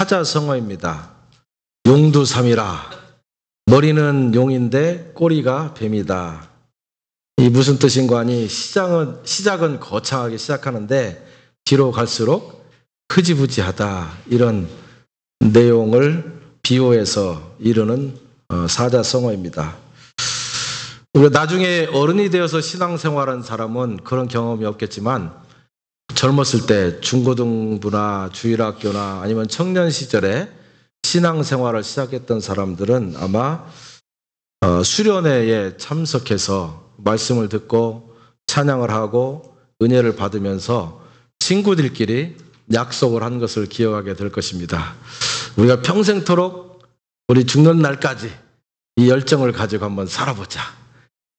사자성어입니다. 용두삼이라. 머리는 용인데 꼬리가 뱀이다. 이 무슨 뜻인가 하니 시작은 거창하게 시작하는데 뒤로 갈수록 흐지부지하다. 이런 내용을 비유해서 이루는 사자성어입니다. 우리가 나중에 어른이 되어서 신앙생활한 사람은 그런 경험이 없겠지만 젊었을 때 중고등부나 주일학교나 아니면 청년 시절에 신앙생활을 시작했던 사람들은 아마 수련회에 참석해서 말씀을 듣고 찬양을 하고 은혜를 받으면서 친구들끼리 약속을 한 것을 기억하게 될 것입니다. 우리가 평생토록 우리 죽는 날까지 이 열정을 가지고 한번 살아보자.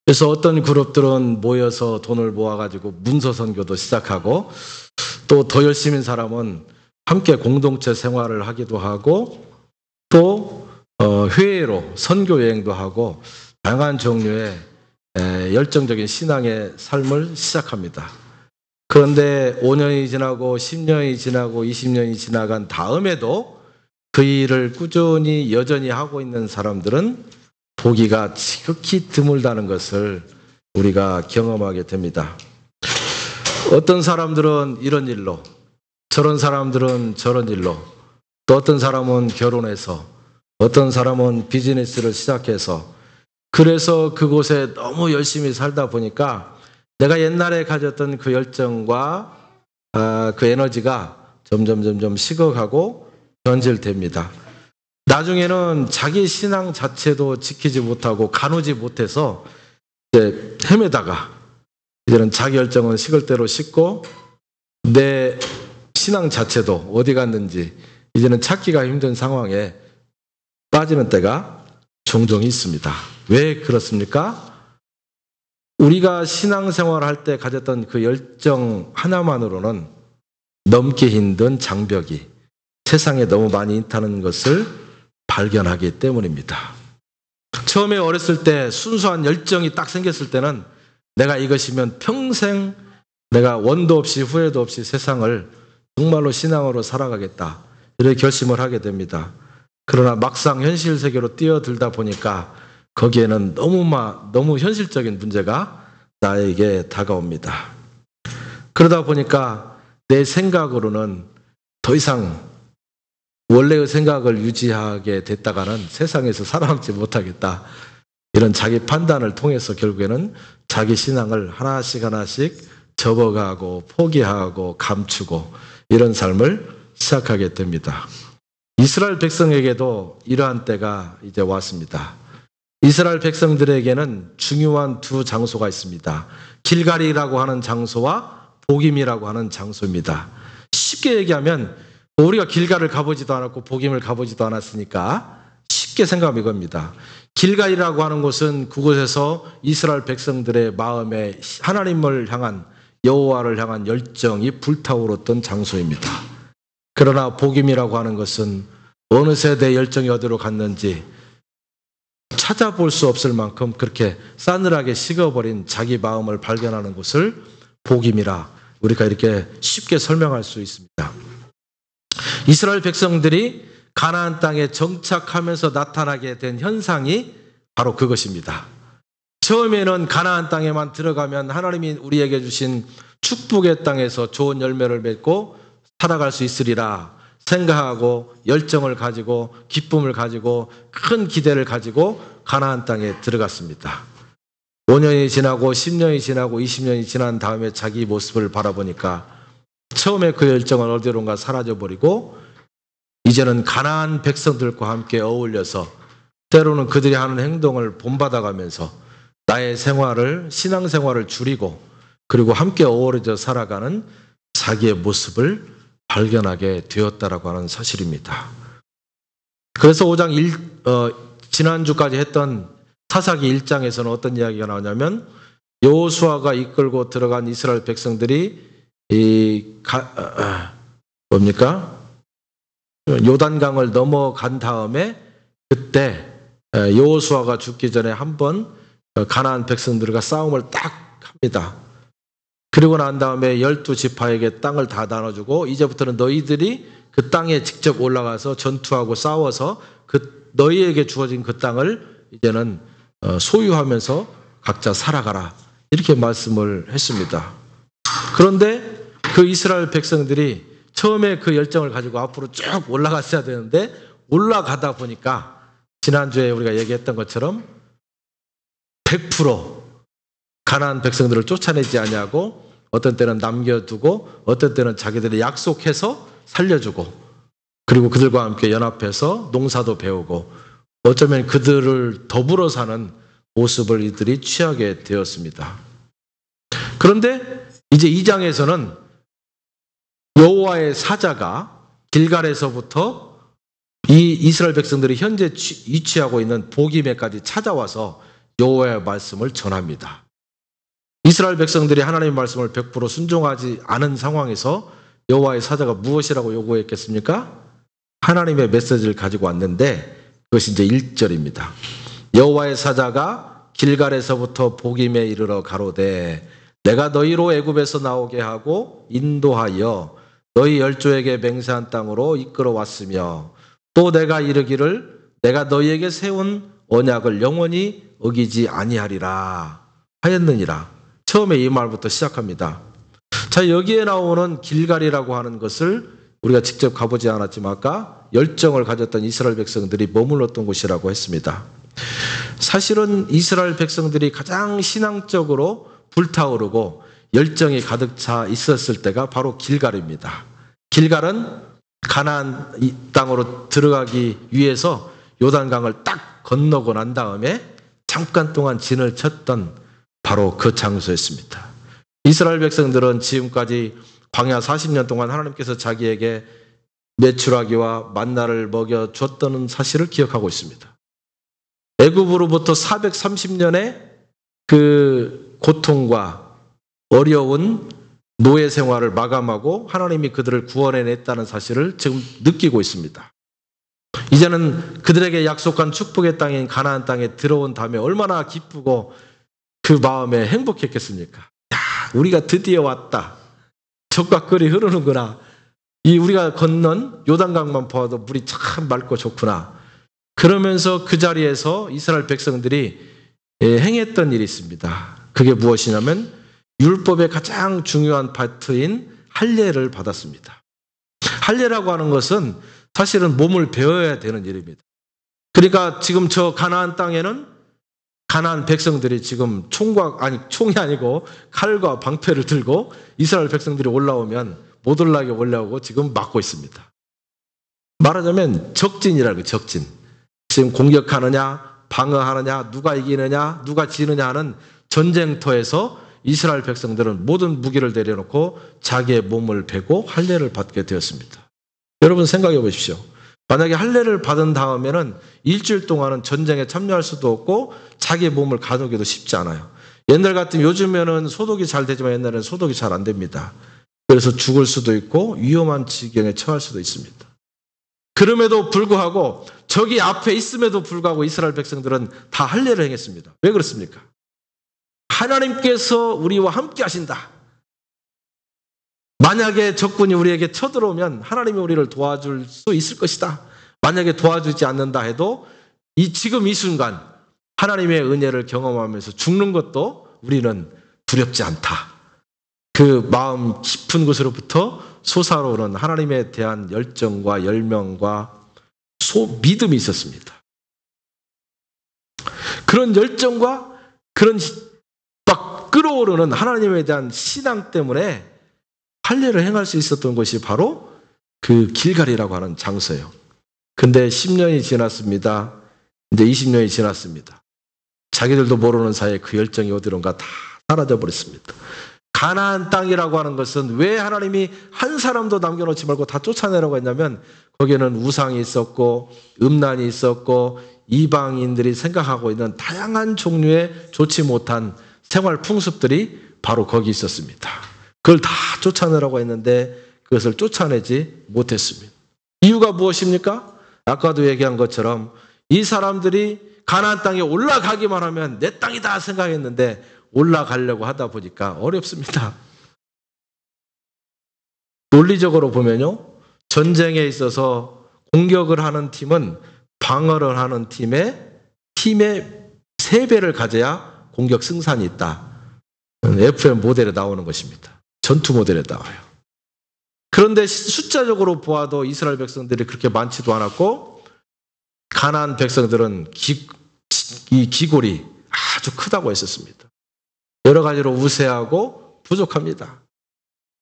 그래서 어떤 그룹들은 모여서 돈을 모아가지고 문서 선교도 시작하고 또 더 열심인 사람은 함께 공동체 생활을 하기도 하고 또 회의로 선교 여행도 하고 다양한 종류의 열정적인 신앙의 삶을 시작합니다. 그런데 5년이 지나고 10년이 지나고 20년이 지나간 다음에도 그 일을 꾸준히 여전히 하고 있는 사람들은 보기가 지극히 드물다는 것을 우리가 경험하게 됩니다. 어떤 사람들은 이런 일로, 저런 사람들은 저런 일로, 또 어떤 사람은 결혼해서, 어떤 사람은 비즈니스를 시작해서, 그래서 그곳에 너무 열심히 살다 보니까 내가 옛날에 가졌던 그 열정과 그 에너지가 점점 식어가고 변질됩니다. 나중에는 자기 신앙 자체도 지키지 못하고 가누지 못해서 이제 헤매다가 이제는 자기 열정은 식을 대로 식고 내 신앙 자체도 어디 갔는지 이제는 찾기가 힘든 상황에 빠지는 때가 종종 있습니다. 왜 그렇습니까? 우리가 신앙생활을 할 때 가졌던 그 열정 하나만으로는 넘기 힘든 장벽이 세상에 너무 많이 있다는 것을 발견하기 때문입니다. 처음에 어렸을 때 순수한 열정이 딱 생겼을 때는 내가 이것이면 평생 내가 원도 없이 후회도 없이 세상을 정말로 신앙으로 살아가겠다. 이렇게 결심을 하게 됩니다. 그러나 막상 현실 세계로 뛰어들다 보니까 거기에는 너무 현실적인 문제가 나에게 다가옵니다. 그러다 보니까 내 생각으로는 더 이상 원래의 생각을 유지하게 됐다가는 세상에서 살아남지 못하겠다. 이런 자기 판단을 통해서 결국에는 자기 신앙을 하나씩 접어가고 포기하고 감추고 이런 삶을 시작하게 됩니다. 이스라엘 백성에게도 이러한 때가 이제 왔습니다. 이스라엘 백성들에게는 중요한 두 장소가 있습니다. 길갈이라고 하는 장소와 보김이라고 하는 장소입니다. 쉽게 얘기하면 우리가 길갈을 가보지도 않았고 보김을 가보지도 않았으니까 쉽게 생각하면 이겁니다. 길갈이라고 하는 곳은 그곳에서 이스라엘 백성들의 마음에 하나님을 향한 여호와를 향한 열정이 불타오르던 장소입니다. 그러나 보김이라고 하는 것은 어느새 내 열정이 어디로 갔는지 찾아볼 수 없을 만큼 그렇게 싸늘하게 식어버린 자기 마음을 발견하는 곳을 보김이라 우리가 이렇게 쉽게 설명할 수 있습니다. 이스라엘 백성들이 가나안 땅에 정착하면서 나타나게 된 현상이 바로 그것입니다. 처음에는 가나안 땅에만 들어가면 하나님이 우리에게 주신 축복의 땅에서 좋은 열매를 맺고 살아갈 수 있으리라 생각하고 열정을 가지고 기쁨을 가지고 큰 기대를 가지고 가나안 땅에 들어갔습니다. 5년이 지나고 10년이 지나고 20년이 지난 다음에 자기 모습을 바라보니까 처음에 그 열정은 어디론가 사라져버리고 이제는 가나안 백성들과 함께 어울려서 때로는 그들이 하는 행동을 본받아가면서 나의 신앙생활을 줄이고 그리고 함께 어우러져 살아가는 자기의 모습을 발견하게 되었다라고 하는 사실입니다. 그래서 5장 지난주까지 했던 사사기 1장에서는 어떤 이야기가 나오냐면 여호수아가 이끌고 들어간 이스라엘 백성들이 요단강을 넘어간 다음에 그때 여호수아가 죽기 전에 한번 가나안 백성들과 싸움을 딱 합니다. 그리고 난 다음에 12지파에게 땅을 다 나눠주고 이제부터는 너희들이 그 땅에 직접 올라가서 전투하고 싸워서 그 너희에게 주어진 그 땅을 이제는 소유하면서 각자 살아가라. 이렇게 말씀을 했습니다. 그런데 그 이스라엘 백성들이 처음에 그 열정을 가지고 앞으로 쭉 올라갔어야 되는데 올라가다 보니까 지난주에 우리가 얘기했던 것처럼 100% 가나안 백성들을 쫓아내지 아니하고 어떤 때는 남겨두고 어떤 때는 자기들이 약속해서 살려주고 그리고 그들과 함께 연합해서 농사도 배우고 어쩌면 그들을 더불어 사는 모습을 이들이 취하게 되었습니다. 그런데 이제 2장에서는 여호와의 사자가 길갈에서부터 이 이스라엘 백성들이 현재 위치하고 있는 보기메까지 찾아와서 여호와의 말씀을 전합니다. 이스라엘 백성들이 하나님의 말씀을 100% 순종하지 않은 상황에서 여호와의 사자가 무엇이라고 요구했겠습니까? 하나님의 메시지를 가지고 왔는데 그것이 이제 1절입니다. 여호와의 사자가 길갈에서부터 보김에 이르러 가로되 내가 너희로 애굽에서 나오게 하고 인도하여 너희 열조에게 맹세한 땅으로 이끌어 왔으며 또 내가 이르기를 내가 너희에게 세운 언약을 영원히 어기지 아니하리라 하였느니라. 처음에 이 말부터 시작합니다. 자, 여기에 나오는 길갈이라고 하는 것을 우리가 직접 가보지 않았지만 아까 열정을 가졌던 이스라엘 백성들이 머물렀던 곳이라고 했습니다. 사실은 이스라엘 백성들이 가장 신앙적으로 불타오르고 열정이 가득 차 있었을 때가 바로 길갈입니다. 길갈은 가나안 땅으로 들어가기 위해서 요단강을 딱 건너고 난 다음에 잠깐 동안 진을 쳤던 바로 그 장소였습니다. 이스라엘 백성들은 지금까지 광야 40년 동안 하나님께서 자기에게 메추라기와 만나를 먹여줬다는 사실을 기억하고 있습니다. 애굽으로부터 430년의 그 고통과 어려운 노예 생활을 마감하고 하나님이 그들을 구원해냈다는 사실을 지금 느끼고 있습니다. 이제는 그들에게 약속한 축복의 땅인 가나안 땅에 들어온 다음에 얼마나 기쁘고 그 마음에 행복했겠습니까? 야, 우리가 드디어 왔다. 젖과 꿀이 흐르는구나. 이 우리가 건넌 요단강만 보아도 물이 참 맑고 좋구나. 그러면서 그 자리에서 이스라엘 백성들이 행했던 일이 있습니다. 그게 무엇이냐면 율법의 가장 중요한 파트인 할례를 받았습니다. 할례라고 하는 것은 사실은 몸을 베어야 되는 일입니다. 그러니까 지금 저 가나안 땅에는 가나안 백성들이 지금 총이 아니고 칼과 방패를 들고 이스라엘 백성들이 올라오면 못 올라오게 올라오고 지금 막고 있습니다. 말하자면 적진이라고 적진. 지금 공격하느냐 방어하느냐 누가 이기느냐 누가 지느냐 하는 전쟁터에서 이스라엘 백성들은 모든 무기를 내려놓고 자기의 몸을 베고 할례를 받게 되었습니다. 여러분 생각해 보십시오. 만약에 할례를 받은 다음에는 일주일 동안은 전쟁에 참여할 수도 없고 자기의 몸을 가누기도 쉽지 않아요. 옛날 같으면 요즘에는 소독이 잘 되지만 옛날에는 소독이 잘 안 됩니다. 그래서 죽을 수도 있고 위험한 지경에 처할 수도 있습니다. 그럼에도 불구하고 저기 앞에 있음에도 불구하고 이스라엘 백성들은 다 할례를 행했습니다. 왜 그렇습니까? 하나님께서 우리와 함께 하신다. 만약에 적군이 우리에게 쳐들어오면 하나님이 우리를 도와줄 수 있을 것이다. 만약에 도와주지 않는다 해도 지금 이 순간 하나님의 은혜를 경험하면서 죽는 것도 우리는 두렵지 않다. 그 마음 깊은 곳으로부터 솟아오르는 하나님에 대한 열정과 열명과 믿음이 있었습니다. 그런 열정과 그런 막 끓어오르는 하나님에 대한 신앙 때문에 할례를 행할 수 있었던 것이 바로 그 길갈이라고 하는 장소예요. 근데 10년이 지났습니다. 이제 20년이 지났습니다. 자기들도 모르는 사이에 그 열정이 어디론가 다 사라져 버렸습니다. 가나안 땅이라고 하는 것은 왜 하나님이 한 사람도 남겨놓지 말고 다 쫓아내라고 했냐면 거기에는 우상이 있었고 음란이 있었고 이방인들이 생각하고 있는 다양한 종류의 좋지 못한 생활 풍습들이 바로 거기 있었습니다. 그걸 다 쫓아내라고 했는데 그것을 쫓아내지 못했습니다. 이유가 무엇입니까? 아까도 얘기한 것처럼 이 사람들이 가나안 땅에 올라가기만 하면 내 땅이다 생각했는데 올라가려고 하다 보니까 어렵습니다. 논리적으로 보면요. 전쟁에 있어서 공격을 하는 팀은 방어를 하는 팀의 3배를 가져야 공격 승산이 있다. FM 모델에 나오는 것입니다. 전투 모델에 나와요. 그런데 숫자적으로 보아도 이스라엘 백성들이 그렇게 많지도 않았고 가나안 백성들은 이 기골이 아주 크다고 했었습니다. 여러 가지로 우세하고 부족합니다.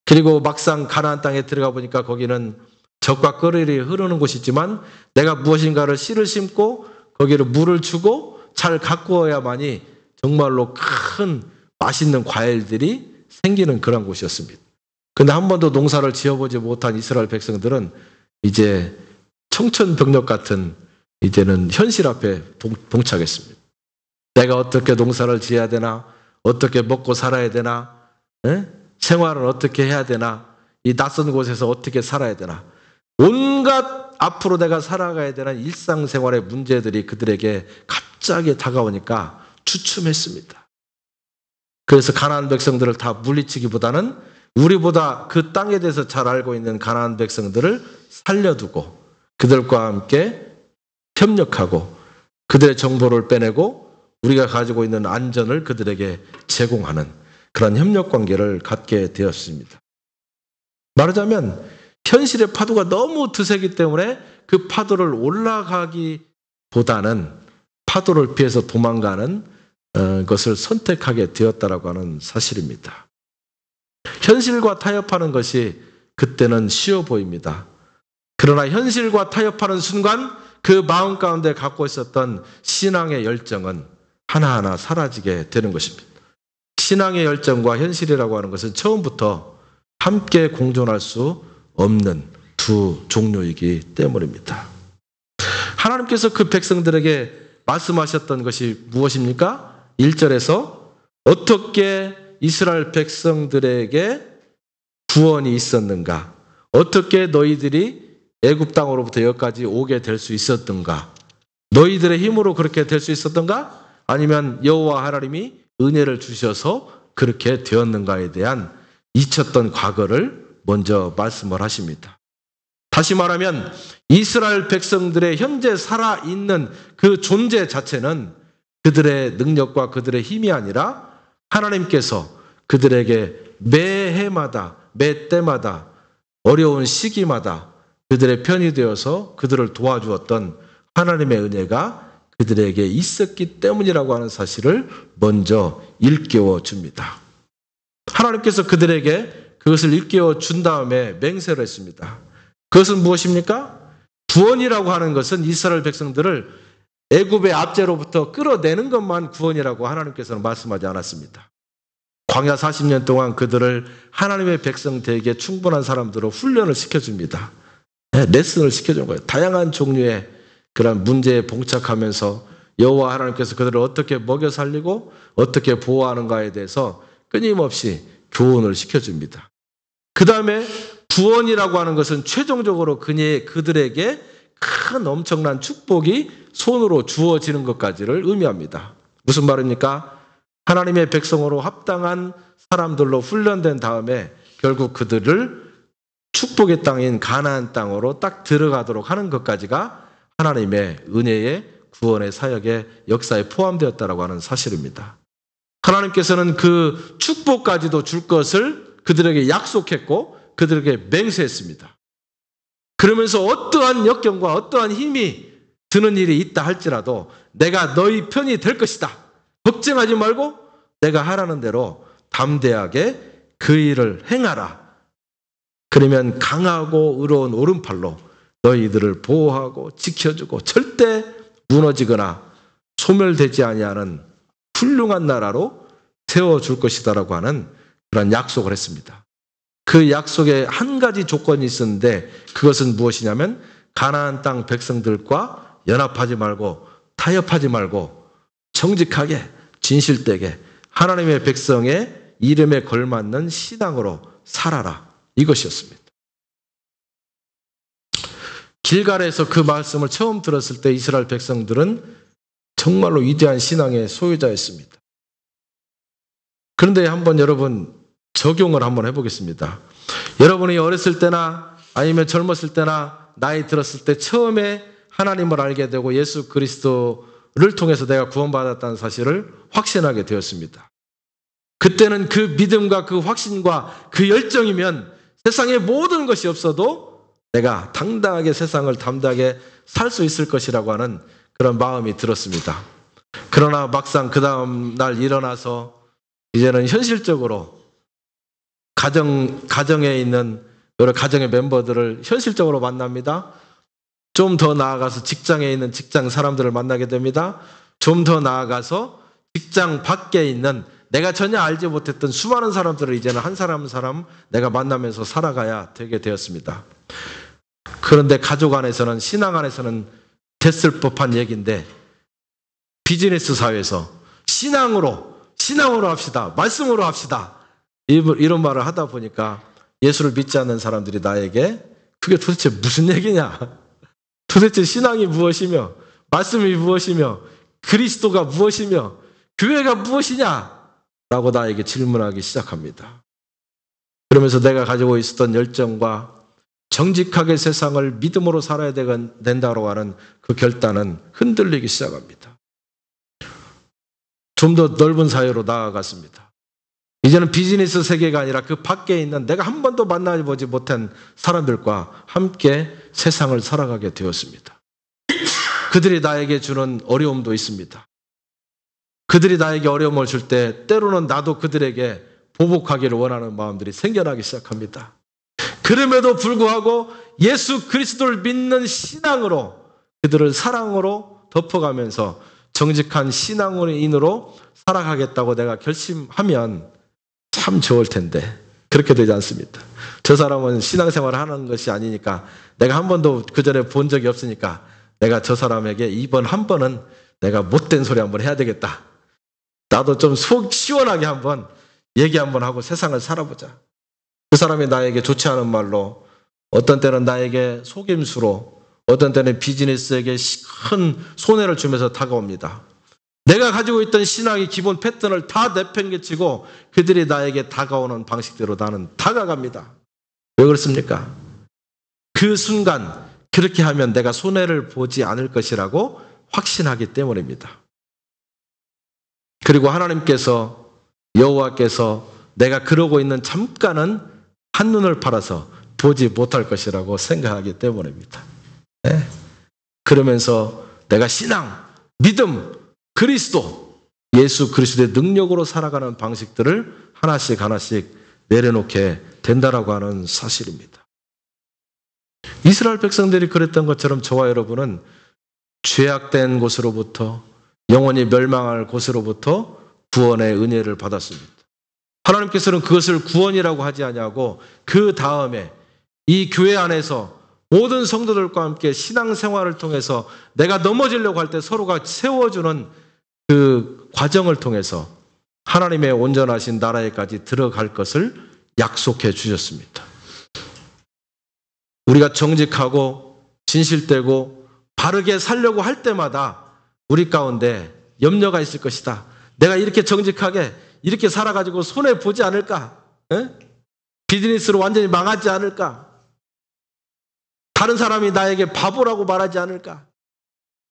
그리고 막상 가나안 땅에 들어가 보니까 거기는 젖과 꿀이 흐르는 곳이지만 내가 무엇인가를 씨를 심고 거기를 물을 주고 잘 가꾸어야만이 정말로 큰 맛있는 과일들이 생기는 그런 곳이었습니다. 그런데 한 번도 농사를 지어보지 못한 이스라엘 백성들은 이제 청천벽력 같은 이제는 현실 앞에 봉착했습니다. 내가 어떻게 농사를 지어야 되나, 어떻게 먹고 살아야 되나, 생활을 어떻게 해야 되나, 이 낯선 곳에서 어떻게 살아야 되나, 온갖 앞으로 내가 살아가야 되는 일상생활의 문제들이 그들에게 갑자기 다가오니까 주춤했습니다. 그래서 가나안 백성들을 다 물리치기보다는 우리보다 그 땅에 대해서 잘 알고 있는 가나안 백성들을 살려두고 그들과 함께 협력하고 그들의 정보를 빼내고 우리가 가지고 있는 안전을 그들에게 제공하는 그런 협력 관계를 갖게 되었습니다. 말하자면 현실의 파도가 너무 드세기 때문에 그 파도를 올라가기보다는 파도를 피해서 도망가는 것을 선택하게 되었다라고 하는 사실입니다. 현실과 타협하는 것이 그때는 쉬워 보입니다. 그러나 현실과 타협하는 순간 그 마음 가운데 갖고 있었던 신앙의 열정은 하나하나 사라지게 되는 것입니다. 신앙의 열정과 현실이라고 하는 것은 처음부터 함께 공존할 수 없는 두 종류이기 때문입니다. 하나님께서 그 백성들에게 말씀하셨던 것이 무엇입니까? 1절에서 어떻게 이스라엘 백성들에게 구원이 있었는가? 어떻게 너희들이 애굽 땅으로부터 여기까지 오게 될 수 있었던가? 너희들의 힘으로 그렇게 될 수 있었던가? 아니면 여호와 하나님이 은혜를 주셔서 그렇게 되었는가에 대한 잊혔던 과거를 먼저 말씀을 하십니다. 다시 말하면 이스라엘 백성들의 현재 살아있는 그 존재 자체는 그들의 능력과 그들의 힘이 아니라 하나님께서 그들에게 매 해마다 매 때마다 어려운 시기마다 그들의 편이 되어서 그들을 도와주었던 하나님의 은혜가 그들에게 있었기 때문이라고 하는 사실을 먼저 일깨워 줍니다. 하나님께서 그들에게 그것을 일깨워 준 다음에 맹세를 했습니다. 그것은 무엇입니까? 구원이라고 하는 것은 이스라엘 백성들을 애굽의 압제로부터 끌어내는 것만 구원이라고 하나님께서는 말씀하지 않았습니다. 광야 40년 동안 그들을 하나님의 백성 되게 충분한 사람들로 훈련을 시켜줍니다. 레슨을 시켜준 거예요. 다양한 종류의 그런 문제에 봉착하면서 여호와 하나님께서 그들을 어떻게 먹여 살리고 어떻게 보호하는가에 대해서 끊임없이 교훈을 시켜줍니다. 그 다음에 구원이라고 하는 것은 최종적으로 그들에게 큰 엄청난 축복이 손으로 주어지는 것까지를 의미합니다. 무슨 말입니까? 하나님의 백성으로 합당한 사람들로 훈련된 다음에 결국 그들을 축복의 땅인 가나안 땅으로 딱 들어가도록 하는 것까지가 하나님의 은혜의 구원의 사역의 역사에 포함되었다라고 하는 사실입니다. 하나님께서는 그 축복까지도 줄 것을 그들에게 약속했고 그들에게 맹세했습니다. 그러면서 어떠한 역경과 어떠한 힘이 드는 일이 있다 할지라도 내가 너희 편이 될 것이다. 걱정하지 말고 내가 하라는 대로 담대하게 그 일을 행하라. 그러면 강하고 의로운 오른팔로 너희들을 보호하고 지켜주고 절대 무너지거나 소멸되지 아니하는 훌륭한 나라로 세워줄 것이다라고 하는 그런 약속을 했습니다. 그 약속에 한 가지 조건이 있었는데 그것은 무엇이냐면 가나안 땅 백성들과 연합하지 말고 타협하지 말고 정직하게 진실되게 하나님의 백성의 이름에 걸맞는 신앙으로 살아라. 이것이었습니다. 길갈에서 그 말씀을 처음 들었을 때 이스라엘 백성들은 정말로 위대한 신앙의 소유자였습니다. 그런데 한번 여러분 적용을 한번 해보겠습니다. 여러분이 어렸을 때나 아니면 젊었을 때나 나이 들었을 때 처음에 하나님을 알게 되고 예수 그리스도를 통해서 내가 구원받았다는 사실을 확신하게 되었습니다. 그때는 그 믿음과 그 확신과 그 열정이면 세상에 모든 것이 없어도 내가 당당하게 세상을 담대하게 살 수 있을 것이라고 하는 그런 마음이 들었습니다. 그러나 막상 그 다음 날 일어나서 이제는 현실적으로 가정에 있는 여러 가정의 멤버들을 현실적으로 만납니다. 좀 더 나아가서 직장에 있는 직장 사람들을 만나게 됩니다. 좀 더 나아가서 직장 밖에 있는 내가 전혀 알지 못했던 수많은 사람들을 이제는 한 사람 한 사람 내가 만나면서 살아가야 되게 되었습니다. 그런데 가족 안에서는, 신앙 안에서는 됐을 법한 얘기인데 비즈니스 사회에서 신앙으로 합시다, 말씀으로 합시다, 이런 말을 하다 보니까 예수를 믿지 않는 사람들이 나에게 그게 도대체 무슨 얘기냐, 도대체 신앙이 무엇이며 말씀이 무엇이며 그리스도가 무엇이며 교회가 무엇이냐 라고 나에게 질문하기 시작합니다. 그러면서 내가 가지고 있었던 열정과 정직하게 세상을 믿음으로 살아야 된다고 하는 그 결단은 흔들리기 시작합니다. 좀 더 넓은 사회로 나아갔습니다. 이제는 비즈니스 세계가 아니라 그 밖에 있는 내가 한 번도 만나보지 못한 사람들과 함께 세상을 살아가게 되었습니다. 그들이 나에게 주는 어려움도 있습니다. 그들이 나에게 어려움을 줄 때 때로는 나도 그들에게 보복하기를 원하는 마음들이 생겨나기 시작합니다. 그럼에도 불구하고 예수 그리스도를 믿는 신앙으로 그들을 사랑으로 덮어가면서 정직한 신앙인으로 살아가겠다고 내가 결심하면 참 좋을 텐데 그렇게 되지 않습니다. 저 사람은 신앙생활을 하는 것이 아니니까, 내가 한 번도 그전에 본 적이 없으니까 내가 저 사람에게 이번 한 번은 내가 못된 소리 한번 해야 되겠다. 나도 좀 속 시원하게 한번 얘기 한번 하고 세상을 살아보자. 그 사람이 나에게 좋지 않은 말로, 어떤 때는 나에게 속임수로, 어떤 때는 비즈니스에게 큰 손해를 주면서 다가옵니다. 내가 가지고 있던 신앙의 기본 패턴을 다 내팽개치고 그들이 나에게 다가오는 방식대로 나는 다가갑니다. 왜 그렇습니까? 그 순간 그렇게 하면 내가 손해를 보지 않을 것이라고 확신하기 때문입니다. 그리고 하나님께서, 여호와께서 내가 그러고 있는 잠깐은 한눈을 팔아서 보지 못할 것이라고 생각하기 때문입니다. 네? 그러면서 내가 신앙, 믿음, 그리스도, 예수 그리스도의 능력으로 살아가는 방식들을 하나씩 하나씩 내려놓게 된다라고 하는 사실입니다. 이스라엘 백성들이 그랬던 것처럼 저와 여러분은 죄악된 곳으로부터, 영원히 멸망할 곳으로부터 구원의 은혜를 받았습니다. 하나님께서는 그것을 구원이라고 하지 아니하고 그 다음에 이 교회 안에서 모든 성도들과 함께 신앙생활을 통해서 내가 넘어지려고 할 때 서로가 세워주는 그 과정을 통해서 하나님의 온전하신 나라에까지 들어갈 것을 약속해 주셨습니다. 우리가 정직하고 진실되고 바르게 살려고 할 때마다 우리 가운데 염려가 있을 것이다. 내가 이렇게 정직하게 이렇게 살아가지고 손해보지 않을까? 에? 비즈니스로 완전히 망하지 않을까? 다른 사람이 나에게 바보라고 말하지 않을까?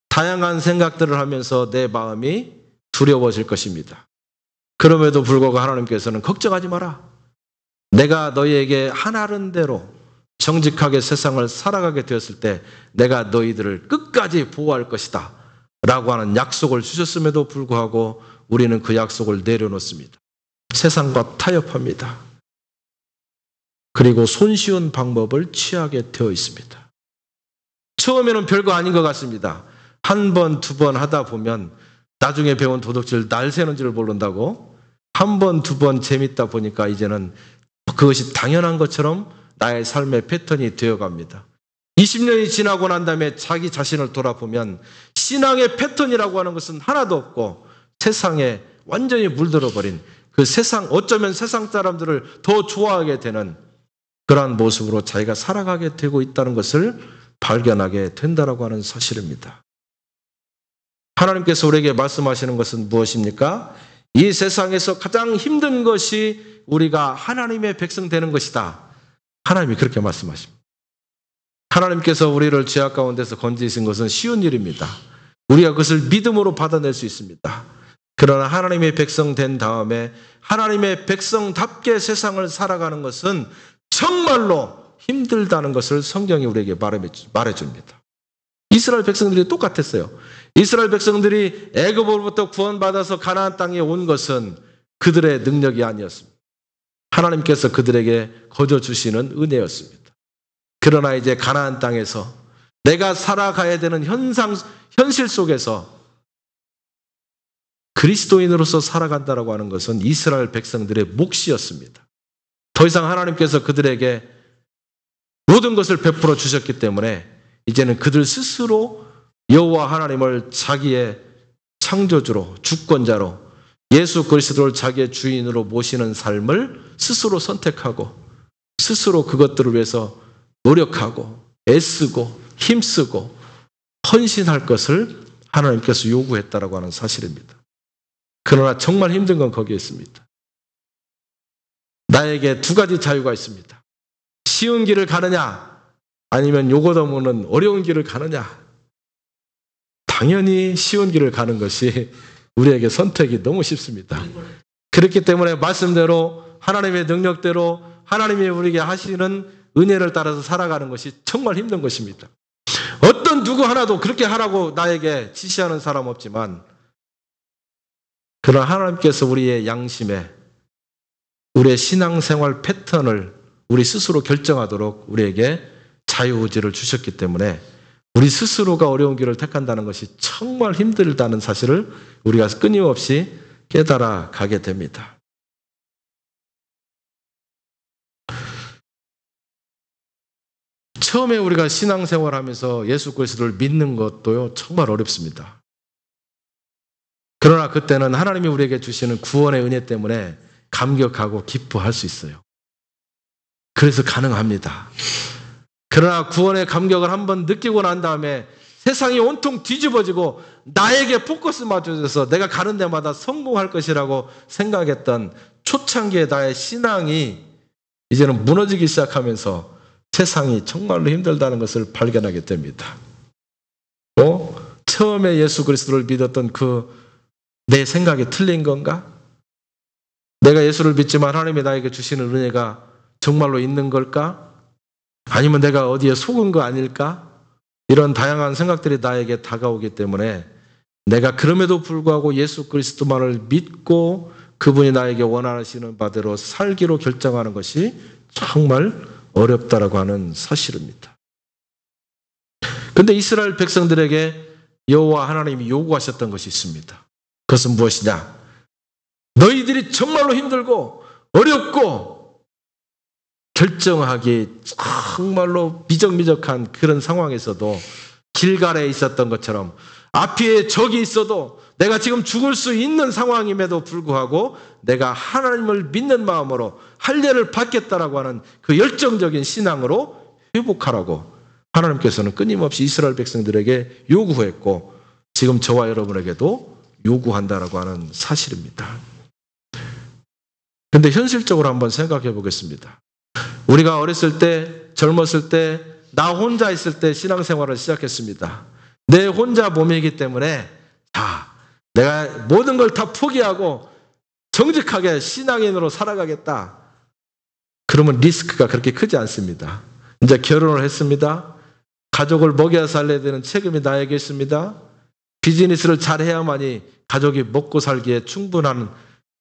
다양한 생각들을 하면서 내 마음이 두려워질 것입니다. 그럼에도 불구하고 하나님께서는 걱정하지 마라. 내가 너희에게 하나른 대로 정직하게 세상을 살아가게 되었을 때 내가 너희들을 끝까지 보호할 것이다 라고 하는 약속을 주셨음에도 불구하고 우리는 그 약속을 내려놓습니다. 세상과 타협합니다. 그리고 손쉬운 방법을 취하게 되어 있습니다. 처음에는 별거 아닌 것 같습니다. 한 번, 두 번 하다 보면 나중에 배운 도덕질 날 새는 줄 모른다고 한 번, 두 번 재밌다 보니까 이제는 그것이 당연한 것처럼 나의 삶의 패턴이 되어갑니다. 20년이 지나고 난 다음에 자기 자신을 돌아보면 신앙의 패턴이라고 하는 것은 하나도 없고 세상에 완전히 물들어버린 그 세상, 어쩌면 세상 사람들을 더 좋아하게 되는 그러한 모습으로 자기가 살아가게 되고 있다는 것을 발견하게 된다라고 하는 사실입니다. 하나님께서 우리에게 말씀하시는 것은 무엇입니까? 이 세상에서 가장 힘든 것이 우리가 하나님의 백성 되는 것이다. 하나님이 그렇게 말씀하십니다. 하나님께서 우리를 죄악 가운데서 건지신 것은 쉬운 일입니다. 우리가 그것을 믿음으로 받아낼 수 있습니다. 그러나 하나님의 백성 된 다음에 하나님의 백성답게 세상을 살아가는 것은 정말로 힘들다는 것을 성경이 우리에게 말해줍니다. 이스라엘 백성들이 똑같았어요. 이스라엘 백성들이 애굽으로부터 구원받아서 가나안 땅에 온 것은 그들의 능력이 아니었습니다. 하나님께서 그들에게 거저 주시는 은혜였습니다. 그러나 이제 가나안 땅에서 내가 살아가야 되는 현실 속에서 그리스도인으로서 살아간다라고 하는 것은 이스라엘 백성들의 몫이었습니다. 더 이상 하나님께서 그들에게 모든 것을 베풀어 주셨기 때문에 이제는 그들 스스로 여호와 하나님을 자기의 창조주로, 주권자로, 예수 그리스도를 자기의 주인으로 모시는 삶을 스스로 선택하고 스스로 그것들을 위해서 노력하고 애쓰고 힘쓰고 헌신할 것을 하나님께서 요구했다라고 하는 사실입니다. 그러나 정말 힘든 건 거기에 있습니다. 나에게 두 가지 자유가 있습니다. 쉬운 길을 가느냐 아니면 요것 없는 어려운 길을 가느냐. 당연히 쉬운 길을 가는 것이 우리에게 선택이 너무 쉽습니다. 그렇기 때문에 말씀대로 하나님의 능력대로 하나님이 우리에게 하시는 은혜를 따라서 살아가는 것이 정말 힘든 것입니다. 어떤 누구 하나도 그렇게 하라고 나에게 지시하는 사람 없지만 그러나 하나님께서 우리의 양심에 우리의 신앙생활 패턴을 우리 스스로 결정하도록 우리에게 자유의지를 주셨기 때문에 우리 스스로가 어려운 길을 택한다는 것이 정말 힘들다는 사실을 우리가 끊임없이 깨달아 가게 됩니다. 처음에 우리가 신앙생활하면서 예수 그리스도를 믿는 것도요 정말 어렵습니다. 그러나 그때는 하나님이 우리에게 주시는 구원의 은혜 때문에 감격하고 기뻐할 수 있어요. 그래서 가능합니다. 그러나 구원의 감격을 한번 느끼고 난 다음에 세상이 온통 뒤집어지고 나에게 포커스 맞춰져서 내가 가는 데마다 성공할 것이라고 생각했던 초창기의 나의 신앙이 이제는 무너지기 시작하면서 세상이 정말로 힘들다는 것을 발견하게 됩니다. 처음에 예수 그리스도를 믿었던 내 생각이 틀린 건가? 내가 예수를 믿지만 하나님이 나에게 주시는 은혜가 정말로 있는 걸까? 아니면 내가 어디에 속은 거 아닐까? 이런 다양한 생각들이 나에게 다가오기 때문에 내가 그럼에도 불구하고 예수 그리스도만을 믿고 그분이 나에게 원하시는 바대로 살기로 결정하는 것이 정말 어렵다라고 하는 사실입니다. 그런데 이스라엘 백성들에게 여호와 하나님이 요구하셨던 것이 있습니다. 그것은 무엇이냐? 너희들이 정말로 힘들고 어렵고 결정하기 정말로 미적미적한 그런 상황에서도 길갈에 있었던 것처럼 앞에 적이 있어도 내가 지금 죽을 수 있는 상황임에도 불구하고 내가 하나님을 믿는 마음으로 할례를 받겠다라고 하는 그 열정적인 신앙으로 회복하라고 하나님께서는 끊임없이 이스라엘 백성들에게 요구했고 지금 저와 여러분에게도 요구한다라고 하는 사실입니다. 그런데 현실적으로 한번 생각해 보겠습니다. 우리가 어렸을 때, 젊었을 때, 나 혼자 있을 때 신앙생활을 시작했습니다. 내 혼자 몸이기 때문에 내가 모든 걸 다 포기하고 정직하게 신앙인으로 살아가겠다. 그러면 리스크가 그렇게 크지 않습니다. 이제 결혼을 했습니다. 가족을 먹여 살려야 되는 책임이 나에게 있습니다. 비즈니스를 잘 해야만이 가족이 먹고 살기에 충분한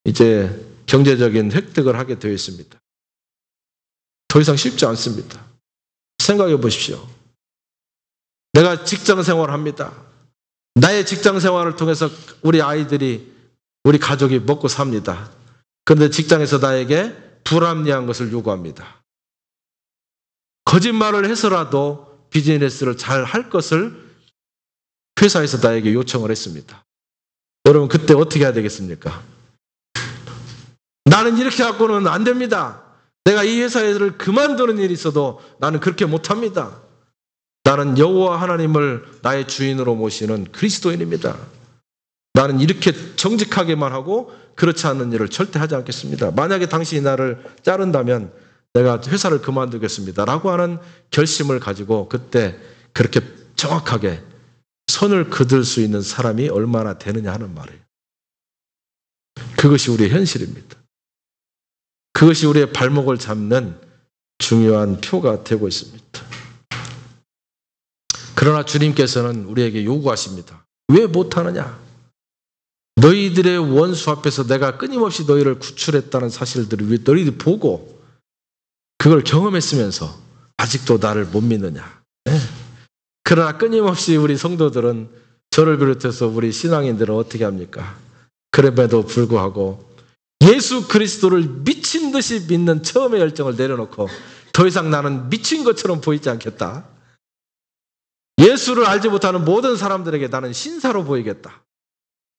이제 경제적인 획득을 하게 되어 있습니다. 더 이상 쉽지 않습니다. 생각해 보십시오. 내가 직장 생활을 합니다. 나의 직장 생활을 통해서 우리 아이들이, 우리 가족이 먹고 삽니다. 그런데 직장에서 나에게 불합리한 것을 요구합니다. 거짓말을 해서라도 비즈니스를 잘 할 것을 회사에서 나에게 요청을 했습니다. 여러분 그때 어떻게 해야 되겠습니까? 나는 이렇게 갖고는 안 됩니다. 내가 이 회사를 그만두는 일이 있어도 나는 그렇게 못합니다. 나는 여호와 하나님을 나의 주인으로 모시는 그리스도인입니다. 나는 이렇게 정직하게만 하고 그렇지 않는 일을 절대 하지 않겠습니다. 만약에 당신이 나를 자른다면 내가 회사를 그만두겠습니다 라고 하는 결심을 가지고 그때 그렇게 정확하게 선을 그을 수 있는 사람이 얼마나 되느냐 하는 말이에요. 그것이 우리의 현실입니다. 그것이 우리의 발목을 잡는 중요한 표가 되고 있습니다. 그러나 주님께서는 우리에게 요구하십니다. 왜 못하느냐? 너희들의 원수 앞에서 내가 끊임없이 너희를 구출했다는 사실들을 너희들이 보고 그걸 경험했으면서 아직도 나를 못 믿느냐? 네. 그러나 끊임없이 우리 성도들은 저를 비롯해서 우리 신앙인들은 어떻게 합니까? 그럼에도 불구하고 예수 그리스도를 미친 듯이 믿는 처음의 열정을 내려놓고 더 이상 나는 미친 것처럼 보이지 않겠다. 예수를 알지 못하는 모든 사람들에게 나는 신사로 보이겠다.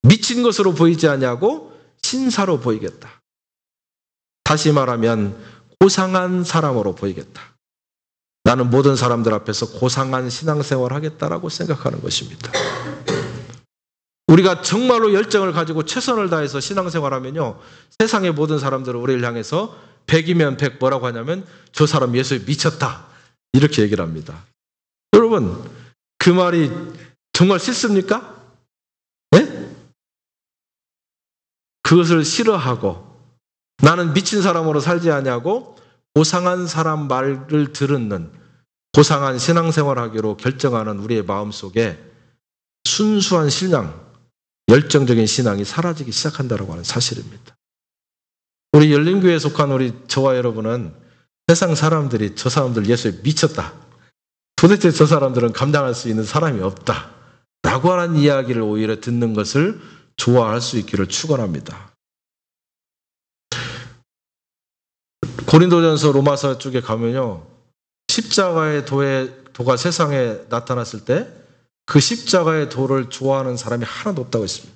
미친 것으로 보이지 않냐고 신사로 보이겠다. 다시 말하면 고상한 사람으로 보이겠다. 나는 모든 사람들 앞에서 고상한 신앙생활을 하겠다라고 생각하는 것입니다. 우리가 정말로 열정을 가지고 최선을 다해서 신앙생활하면요, 세상의 모든 사람들은 우리를 향해서 100이면 100 뭐라고 하냐면 저 사람 예수에 미쳤다 이렇게 얘기를 합니다. 여러분 그 말이 정말 싫습니까? 네? 그것을 싫어하고 나는 미친 사람으로 살지 않냐고 고상한 사람 말을 들은 고상한 신앙생활하기로 결정하는 우리의 마음속에 순수한 신앙, 열정적인 신앙이 사라지기 시작한다고 하는 사실입니다. 우리 열린교회에 속한 우리 저와 여러분은 세상 사람들이 저 사람들 예수에 미쳤다. 도대체 저 사람들은 감당할 수 있는 사람이 없다. 라고 하는 이야기를 오히려 듣는 것을 좋아할 수 있기를 축원합니다. 고린도전서 로마서 쪽에 가면요, 십자가의 도가 세상에 나타났을 때 그 십자가의 도를 좋아하는 사람이 하나도 없다고 했습니다.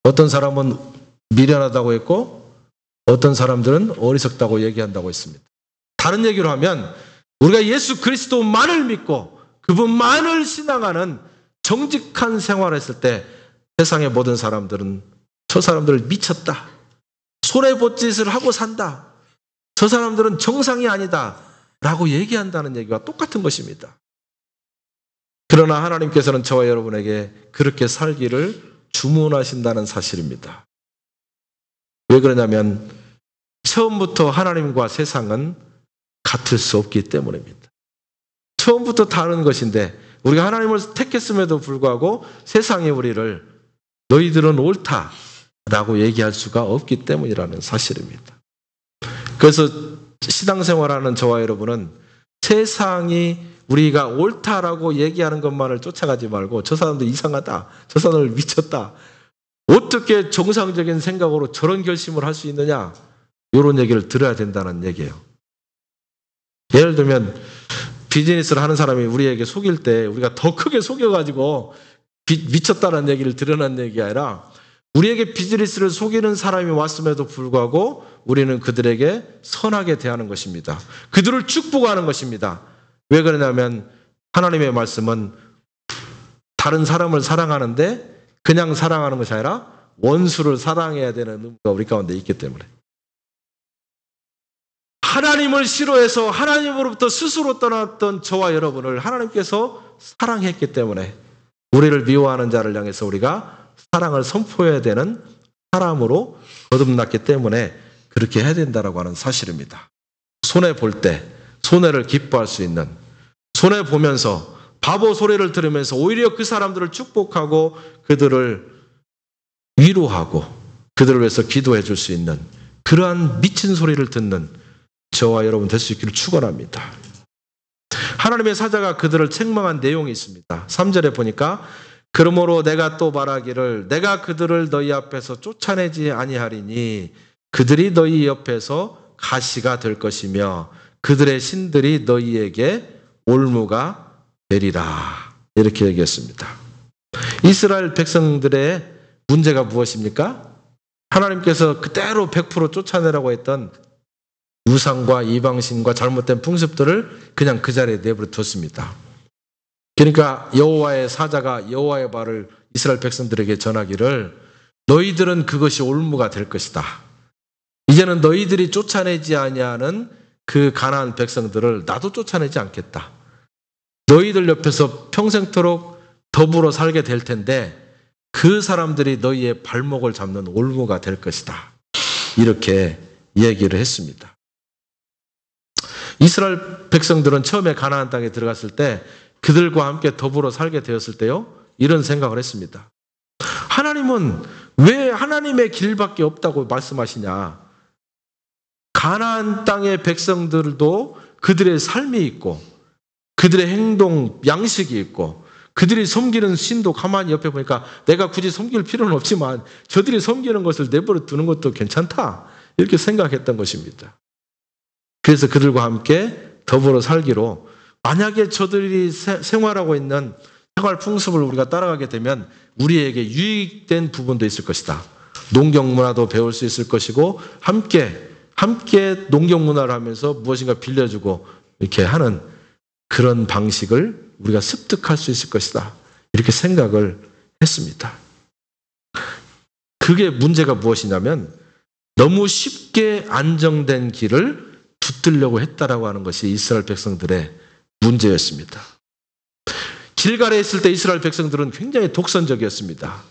어떤 사람은 미련하다고 했고 어떤 사람들은 어리석다고 얘기한다고 했습니다. 다른 얘기로 하면 우리가 예수 그리스도만을 믿고 그분만을 신앙하는 정직한 생활을 했을 때 세상의 모든 사람들은 저 사람들을 미쳤다. 손해봇짓을 하고 산다. 저 사람들은 정상이 아니다. 라고 얘기한다는 얘기와 똑같은 것입니다. 그러나 하나님께서는 저와 여러분에게 그렇게 살기를 주문하신다는 사실입니다. 왜 그러냐면 처음부터 하나님과 세상은 같을 수 없기 때문입니다. 처음부터 다른 것인데 우리가 하나님을 택했음에도 불구하고 세상이 우리를 너희들은 옳다라고 얘기할 수가 없기 때문이라는 사실입니다. 그래서 신앙생활하는 저와 여러분은 세상이 우리가 옳다라고 얘기하는 것만을 쫓아가지 말고 저 사람도 이상하다, 저 사람을 미쳤다, 어떻게 정상적인 생각으로 저런 결심을 할 수 있느냐, 이런 얘기를 들어야 된다는 얘기예요. 예를 들면 비즈니스를 하는 사람이 우리에게 속일 때 우리가 더 크게 속여가지고 미쳤다는 얘기를 드러난 얘기가 아니라 우리에게 비즈니스를 속이는 사람이 왔음에도 불구하고 우리는 그들에게 선하게 대하는 것입니다. 그들을 축복하는 것입니다. 왜 그러냐면 하나님의 말씀은 다른 사람을 사랑하는데 그냥 사랑하는 것이 아니라 원수를 사랑해야 되는 의무가 우리 가운데 있기 때문에, 하나님을 싫어해서 하나님으로부터 스스로 떠났던 저와 여러분을 하나님께서 사랑했기 때문에 우리를 미워하는 자를 향해서 우리가 사랑을 선포해야 되는 사람으로 거듭났기 때문에 그렇게 해야 된다고 하는 사실입니다. 손해볼 때 손해를 기뻐할 수 있는, 손해보면서 바보 소리를 들으면서 오히려 그 사람들을 축복하고 그들을 위로하고 그들을 위해서 기도해 줄 수 있는 그러한 미친 소리를 듣는 저와 여러분 될 수 있기를 축원합니다. 하나님의 사자가 그들을 책망한 내용이 있습니다. 3절에 보니까 그러므로 내가 또 말하기를 내가 그들을 너희 앞에서 쫓아내지 아니하리니 그들이 너희 옆에서 가시가 될 것이며 그들의 신들이 너희에게 올무가 되리라. 이렇게 얘기했습니다. 이스라엘 백성들의 문제가 무엇입니까? 하나님께서 그대로 100% 쫓아내라고 했던 우상과 이방신과 잘못된 풍습들을 그냥 그 자리에 내버려 뒀습니다. 그러니까 여호와의 사자가 여호와의 말을 이스라엘 백성들에게 전하기를 너희들은 그것이 올무가 될 것이다. 이제는 너희들이 쫓아내지 아니하는 그 가나안 백성들을 나도 쫓아내지 않겠다. 너희들 옆에서 평생토록 더불어 살게 될 텐데 그 사람들이 너희의 발목을 잡는 올무가 될 것이다. 이렇게 얘기를 했습니다. 이스라엘 백성들은 처음에 가나안 땅에 들어갔을 때 그들과 함께 더불어 살게 되었을 때요, 이런 생각을 했습니다. 하나님은 왜 하나님의 길밖에 없다고 말씀하시냐? 가나안 땅의 백성들도 그들의 삶이 있고 그들의 행동 양식이 있고 그들이 섬기는 신도 가만히 옆에 보니까 내가 굳이 섬길 필요는 없지만 저들이 섬기는 것을 내버려 두는 것도 괜찮다, 이렇게 생각했던 것입니다. 그래서 그들과 함께 더불어 살기로, 만약에 저들이 생활하고 있는 생활 풍습을 우리가 따라가게 되면 우리에게 유익된 부분도 있을 것이다. 농경 문화도 배울 수 있을 것이고 함께 농경 문화를 하면서 무엇인가 빌려주고 이렇게 하는 그런 방식을 우리가 습득할 수 있을 것이다. 이렇게 생각을 했습니다. 그게 문제가 무엇이냐면 너무 쉽게 안정된 길을 붙들려고 했다라고 하는 것이 이스라엘 백성들의 문제였습니다. 길갈에 있을 때 이스라엘 백성들은 굉장히 독선적이었습니다.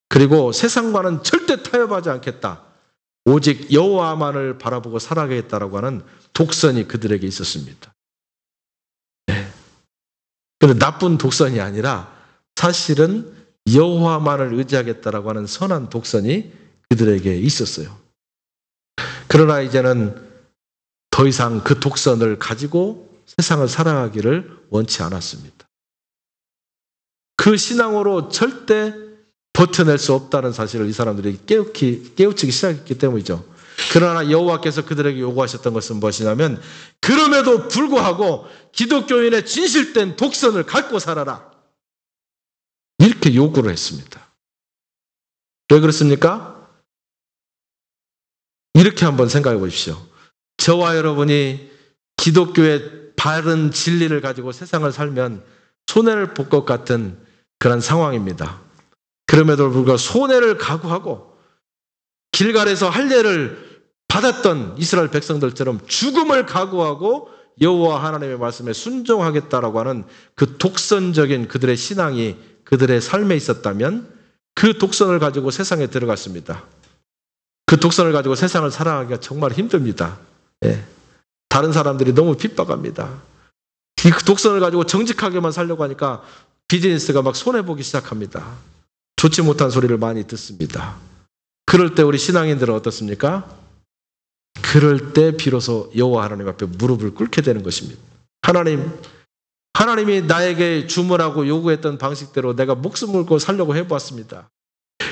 그리고 세상과는 절대 타협하지 않겠다. 오직 여호와만을 바라보고 살아가겠다라고 하는 독선이 그들에게 있었습니다. 그런데 나쁜 독선이 아니라 사실은 여호와만을 의지하겠다라고 하는 선한 독선이 그들에게 있었어요. 그러나 이제는 더 이상 그 독선을 가지고 세상을 살아가기를 원치 않았습니다. 그 신앙으로 절대 버텨낼 수 없다는 사실을 이 사람들이 깨우치기 시작했기 때문이죠. 그러나 여호와께서 그들에게 요구하셨던 것은 무엇이냐면 그럼에도 불구하고 기독교인의 진실된 독선을 갖고 살아라, 이렇게 요구를 했습니다. 왜 그렇습니까? 이렇게 한번 생각해 보십시오. 저와 여러분이 기독교의 바른 진리를 가지고 세상을 살면 손해를 볼 것 같은 그런 상황입니다. 그럼에도 불구하고 손해를 각오하고 길갈에서 할례를 받았던 이스라엘 백성들처럼 죽음을 각오하고 여호와 하나님의 말씀에 순종하겠다라고 하는 그 독선적인 그들의 신앙이 그들의 삶에 있었다면 그 독선을 가지고 세상에 들어갔습니다. 그 독선을 가지고 세상을 살아가기가 정말 힘듭니다. 다른 사람들이 너무 핍박합니다. 그 독선을 가지고 정직하게만 살려고 하니까 비즈니스가 막 손해보기 시작합니다. 좋지 못한 소리를 많이 듣습니다. 그럴 때 우리 신앙인들은 어떻습니까? 그럴 때 비로소 여호와 하나님 앞에 무릎을 꿇게 되는 것입니다. 하나님이 나에게 주문하고 요구했던 방식대로 내가 목숨 걸고 살려고 해보았습니다.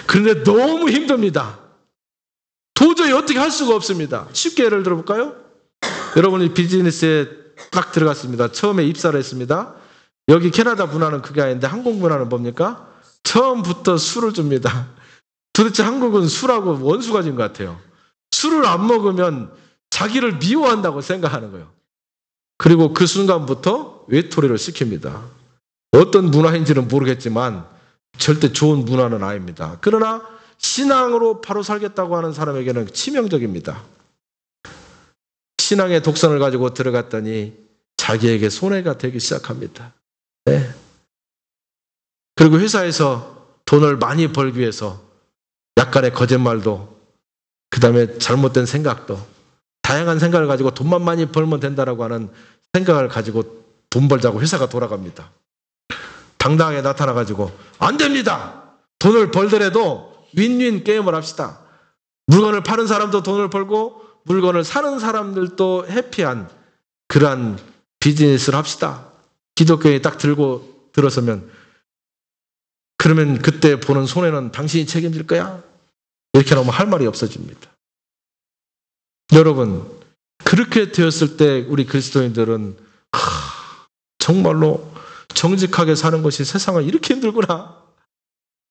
그런데 너무 힘듭니다. 도저히 어떻게 할 수가 없습니다. 쉽게 예를 들어볼까요? 여러분이 비즈니스에 딱 들어갔습니다. 처음에 입사를 했습니다. 여기 캐나다 문화는 그게 아닌데 한국 문화는 뭡니까? 처음부터 술을 줍니다. 도대체 한국은 술하고 원수가 진 것 같아요. 술을 안 먹으면 자기를 미워한다고 생각하는 거예요. 그리고 그 순간부터 외톨이를 시킵니다. 어떤 문화인지는 모르겠지만 절대 좋은 문화는 아닙니다. 그러나 신앙으로 바로 살겠다고 하는 사람에게는 치명적입니다. 신앙의 독선을 가지고 들어갔더니 자기에게 손해가 되기 시작합니다. 그리고 회사에서 돈을 많이 벌기 위해서 약간의 거짓말도, 그 다음에 잘못된 생각도, 다양한 생각을 가지고 돈만 많이 벌면 된다라고 하는 생각을 가지고 돈 벌자고 회사가 돌아갑니다. 당당하게 나타나가지고 안 됩니다. 돈을 벌더라도 윈윈 게임을 합시다. 물건을 파는 사람도 돈을 벌고 물건을 사는 사람들도 해피한 그러한 비즈니스를 합시다. 기독교인이 딱 들어서면 그러면 그때 보는 손해는 당신이 책임질 거야? 이렇게 나오면 할 말이 없어집니다. 여러분, 그렇게 되었을 때 우리 그리스도인들은 정말로 정직하게 사는 것이 세상은 이렇게 힘들구나.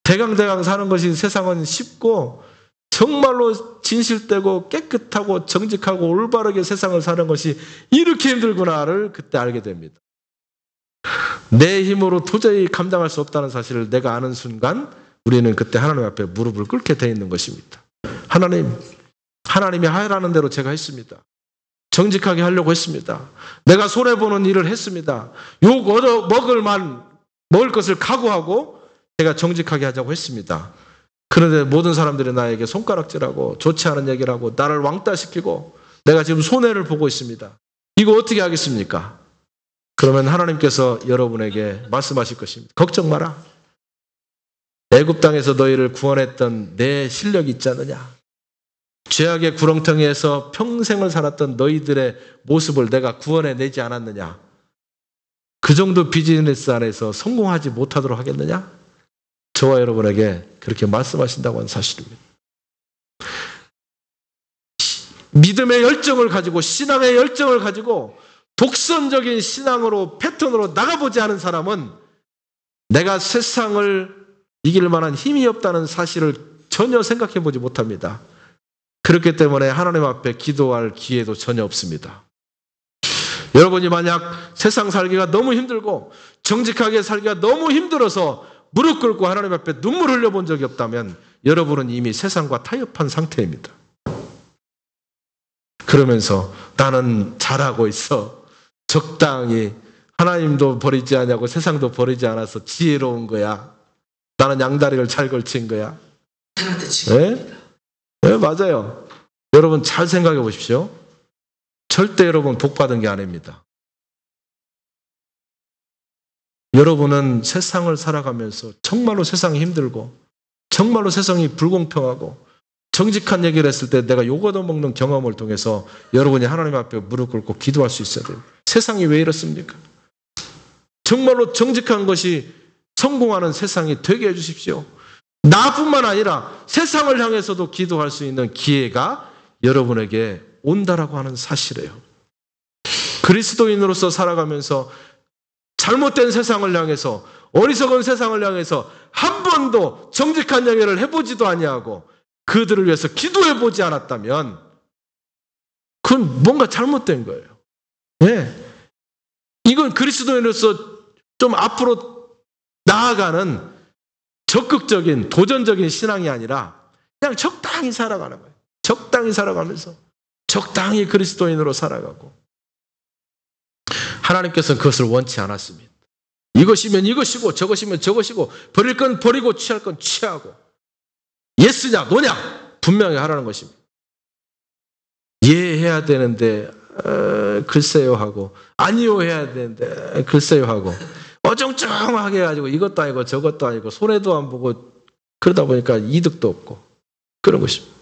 대강대강 사는 것이 세상은 쉽고 정말로 진실되고 깨끗하고 정직하고 올바르게 세상을 사는 것이 이렇게 힘들구나를 그때 알게 됩니다. 내 힘으로 도저히 감당할 수 없다는 사실을 내가 아는 순간 우리는 그때 하나님 앞에 무릎을 꿇게 돼 있는 것입니다. 하나님이 하라는 대로 제가 했습니다. 정직하게 하려고 했습니다. 내가 손해보는 일을 했습니다. 욕 얻어 먹을 것을 각오하고 제가 정직하게 하자고 했습니다. 그런데 모든 사람들이 나에게 손가락질하고 좋지 않은 얘기를 하고 나를 왕따시키고 내가 지금 손해를 보고 있습니다. 이거 어떻게 하겠습니까? 그러면 하나님께서 여러분에게 말씀하실 것입니다. 걱정 마라. 애굽 땅에서 너희를 구원했던 내 실력이 있지 않느냐? 죄악의 구렁텅이에서 평생을 살았던 너희들의 모습을 내가 구원해내지 않았느냐? 그 정도 비즈니스 안에서 성공하지 못하도록 하겠느냐? 저와 여러분에게 그렇게 말씀하신다고 하는 사실입니다. 믿음의 열정을 가지고 신앙의 열정을 가지고 독선적인 신앙으로 패턴으로 나가보지 않은 사람은 내가 세상을 이길 만한 힘이 없다는 사실을 전혀 생각해 보지 못합니다. 그렇기 때문에 하나님 앞에 기도할 기회도 전혀 없습니다. 여러분이 만약 세상 살기가 너무 힘들고 정직하게 살기가 너무 힘들어서 무릎 꿇고 하나님 앞에 눈물 흘려본 적이 없다면 여러분은 이미 세상과 타협한 상태입니다. 그러면서 나는 잘하고 있어. 적당히 하나님도 버리지 않냐고 세상도 버리지 않아서 지혜로운 거야. 나는 양다리를 잘 걸친 거야. 네? 네, 맞아요. 여러분 잘 생각해 보십시오. 절대 여러분 복 받은 게 아닙니다. 여러분은 세상을 살아가면서 정말로 세상이 힘들고 정말로 세상이 불공평하고 정직한 얘기를 했을 때 내가 욕 얻어먹는 경험을 통해서 여러분이 하나님 앞에 무릎 꿇고 기도할 수 있어야 돼요. 세상이 왜 이렇습니까? 정말로 정직한 것이 성공하는 세상이 되게 해주십시오. 나뿐만 아니라 세상을 향해서도 기도할 수 있는 기회가 여러분에게 온다라고 하는 사실이에요. 그리스도인으로서 살아가면서 잘못된 세상을 향해서 어리석은 세상을 향해서 한 번도 정직한 얘기를 해보지도 아니하고 그들을 위해서 기도해보지 않았다면 그건 뭔가 잘못된 거예요. 네. 이건 그리스도인으로서 좀 앞으로 나아가는 적극적인 도전적인 신앙이 아니라 그냥 적당히 살아가는 거예요. 적당히 살아가면서 적당히 그리스도인으로 살아가고 하나님께서는 그것을 원치 않았습니다. 이것이면 이것이고 저것이면 저것이고 버릴 건 버리고 취할 건 취하고 예스냐 노냐 분명히 하라는 것입니다. 예 해야 되는데 글쎄요 하고 아니요 해야 되는데 글쎄요 하고 어정쩡하게 해가지고 이것도 아니고 저것도 아니고 손해도 안 보고 그러다 보니까 이득도 없고 그런 것입니다.